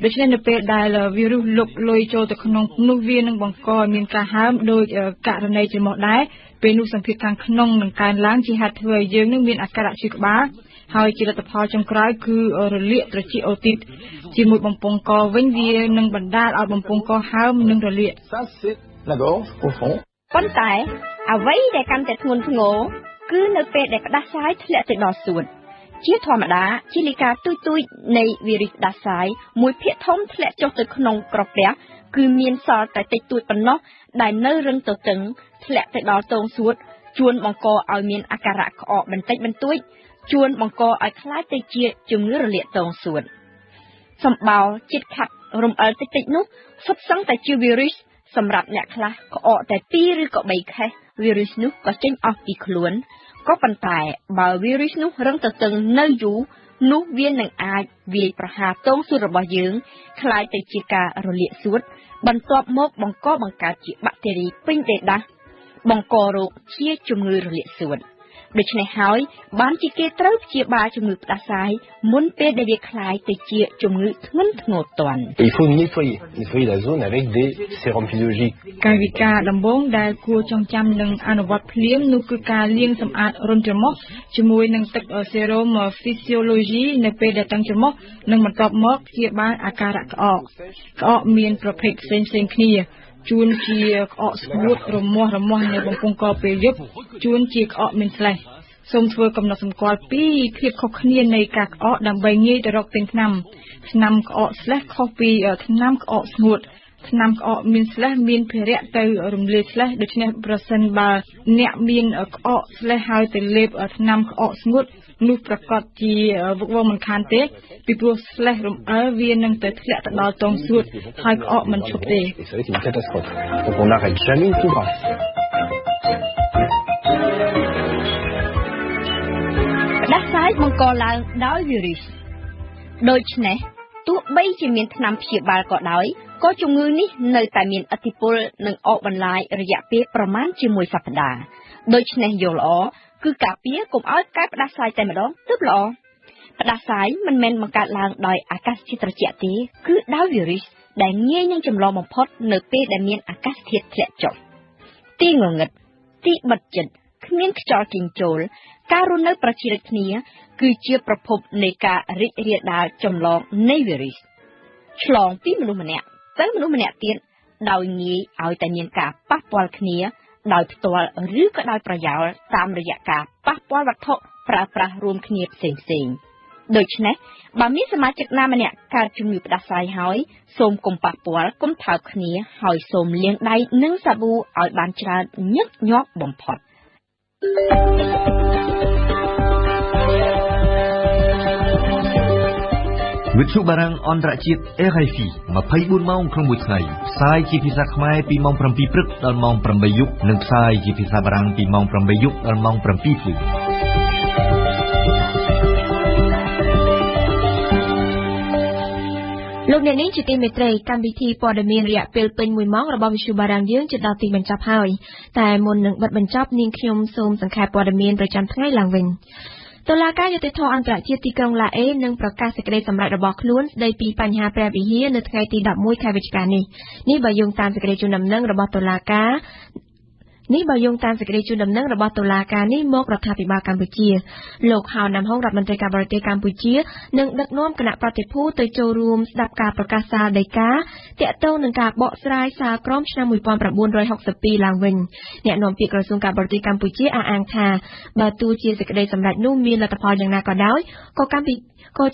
Speaker 6: ដូច្នេះនៅពេលដែលវីរុសលុកលុយចូលទៅក្នុងនោះវានឹងបង្កឲ្យមានការហើមដោយករណីច្រមុះដែរពេលនោះសម្ពាធខាងក្នុងនឹងកើនឡើងជាហេតុធ្វើឲ្យយើងនឹងមានអាការៈឈឺក្បាលហើយជាលទ្ធផលចុងក្រោយគឺរលាកត្រចៀកអូទីតជាមួយបំពង់កវិញវានឹងបណ្ដាលឲ្យបំពង់កហើមនិងរលាកប៉ុន្តែអ្វីដែលកាន់តែធ្ងន់ធ្ងរគឺនៅពេលដែលផ្ដាសាយធ្លាក់ទៅដល់សួតជាធម្មតាជាលិកាទូចនៃវីរុសផ្ដាសាយមួយភាគធំធ្លាក់ចុះទៅក្នុងក្រពះ គឺមានសល់តែតិចតួចប៉ុណ្ណោះដែលនៅរឹងទទឹងធ្លាក់ទៅដល់តងសួតជួនបង្កឲ្យមានអាការៈក្អកបន្តិចបន្តួចជួនបង្កឲ្យខ្លាចទៅជាជំងឺរលាកតងសួតសម្បោរជាតិខាត់រំអិលតិចៗនោះសុទ្ធសឹងតែជាវីរុសសម្រាប់អ្នកខ្លះក្អកតែ2ឬក៏3ខែវីរុសនោះក៏ចេញអស់ពីខ្លួនក៏ប៉ុន្តែបើវីរុសនោះរឹងទទឹងនៅយូរនោះវានឹងអាចវាយប្រហារតងសួតរបស់យើងคล้ายទៅជាការរលាកសួតបន្ទាប់មកបង្កើតជាបាក់តេរីពេញដេដាស់បង្ករោគជាជំងឺរលាកសួតដូច្នេះហើយបានជាគេត្រូវព្យាបាលជំងឺផ្ដាសាយមុនពេលដែលវាคล้ายទៅជាជំងឺធ្ងន់ធ្ងរទាន់
Speaker 12: Il faut nettoyer la zone avec des sérums physiologiques
Speaker 10: កាយវិការដំបូងដែលគួរចងចាំនិងអនុវត្តភ្លាមនោះគឺការលាងសម្អាតរន្ធច្រមុះជាមួយនឹងទឹកសេរ៉ូមហ្វីស៊ីយ៉ូឡូស៊ីនៅពេលដែលតឹងច្រមុះនិងបន្ទាប់មកព្យាបាលអាការៈក្អកមានប្រភេទផ្សេងៗគ្នាជួនជាក្អកស្ងួតរមាស់នៅបំពង់កពេលយប់ជួនជាក្អកមានស្លេះសូមធ្វើកំណត់សម្គាល់ពីភាពខុសគ្នានៃការក្អកដើម្បីងាយទៅរកទិញថ្នាំក្អកស្លេះខុសពីថ្នាំក្អកស្ងួតថ្នាំក្អកមានស្លេះមានភារៈទៅរំលាយស្លេះដូច្នេះប្រសិនបើអ្នកមានក្អកស្លេះហើយទៅលេបថ្នាំក្អកស្ងួតនោះប្រកាសជាវឹកវរមិនខានទេពីព្រោះស្លេះរំអិលវានឹងទៅធ្លាក់ទៅដល់តងសួតហើយក្អកមិនឈប់ទេ
Speaker 12: C'est une catastrophe. Donc on n'arrête jamais une tout grave.
Speaker 6: ផ្ដាសាយបង្កឡើងដោយវីរុសដូច្នេះទោះបីជាមានថ្នាំព្យាបាលក៏ដោយក៏ជំងឺនេះនៅតែមានឥទ្ធិពលនិងអកបន្លាយរយៈពេលប្រមាណជាមួយសប្តាហ៍ដូច្នេះយល់ល្អគឺការពារកុំឲ្យកើតផ្ដាសាយតែម្ដងទើបល្អផ្ដាសាយមិនមែនបង្កើតឡើងដោយអាកាសធាតុត្រជាក់ទេគឺដោយវីរុសដែលងាយនឹងចម្លងបំផុតនៅពេលដែលមានអាកាសធាតុធ្លាក់ចុះទីងងឹតទីបិទចិត្តគ្មានខ្យល់ចេញចូលការរស់នៅប្រឆាំងគ្នាគឺជាប្រភពនៃការរីករាលដាលចម្លងនៃវីរុសឆ្លងពីមនុស្សម្នាក់ទៅមនុស្សម្នាក់ទៀតដោយងាយឲ្យតែមានការប៉ះពាល់គ្នាដោយផ្ទាល់ឬក៏ដោយប្រយោលតាមរយៈការប៉ះពាល់វត្ថុប្រើប្រាស់រួមគ្នាផ្សេងៗដូច្នេះបើមានសមាជិកណាម្នាក់កើតជំងឺផ្ដាសាយហើយសូមកុំប៉ះពាល់កុំថើបគ្នាហើយសូមលាងដៃនឹងសាប៊ូឲ្យបានច្រើនញឹកញាប់បំផុត
Speaker 2: វិទ្យុបារាំងអន្តរជាតិ RFI 24ម៉ោងក្នុងមួយថ្ងៃផ្សាយជាភាសាខ្មែរពីម៉ោង 7 ព្រឹកដល់ម៉ោង 8 យប់និងផ្សាយជាភាសាបារាំងពីម៉ោង 8 យប់ដល់ម៉ោង 7 ព្រឹក
Speaker 1: លោកអ្នកនាងជាទីមេត្រីកម្មវិធីព័ត៌មានរយៈពេលពេញ1ម៉ោងរបស់វិទ្យុបារាំងយើងជិតដល់ទីបញ្ចប់ហើយតែមុននឹងបិទបញ្ចប់នាងខ្ញុំសូមសង្ខេបព័ត៌មានប្រចាំថ្ងៃឡើងវិញតុលាការយុត្តិធម៌អន្តរជាតិទីក្រុងឡាអេនឹងប្រកាសសេចក្តីសម្រេចរបស់ខ្លួនស្តីពីបញ្ហាព្រះវិហារនៅថ្ងៃទី11ខែវិច្ឆិកានេះបើយោងតាមសេចក្តីជូនដំណឹងរបស់តុលាការនេះមករដ្ឋាភិបាលកម្ពុជាលោកហៅណាំហុងរដ្ឋមន្ត្រីការបរទេសកម្ពុជានឹងដឹកនាំគណៈប្រតិភូទៅចូលរួមស្ដាប់ការប្រកាសសាលដីកាទាក់ទងនឹងការបកស្រាយសាលក្រមឆ្នាំ 1962 ឡើងវិញអ្នកនាំពាក្យក្រសួងការបរទេសកម្ពុជាអះអាងថាបើទោះជាសេចក្តីសម្រេចនោះមានលទ្ធផលយ៉ាងណាក៏ដោយក៏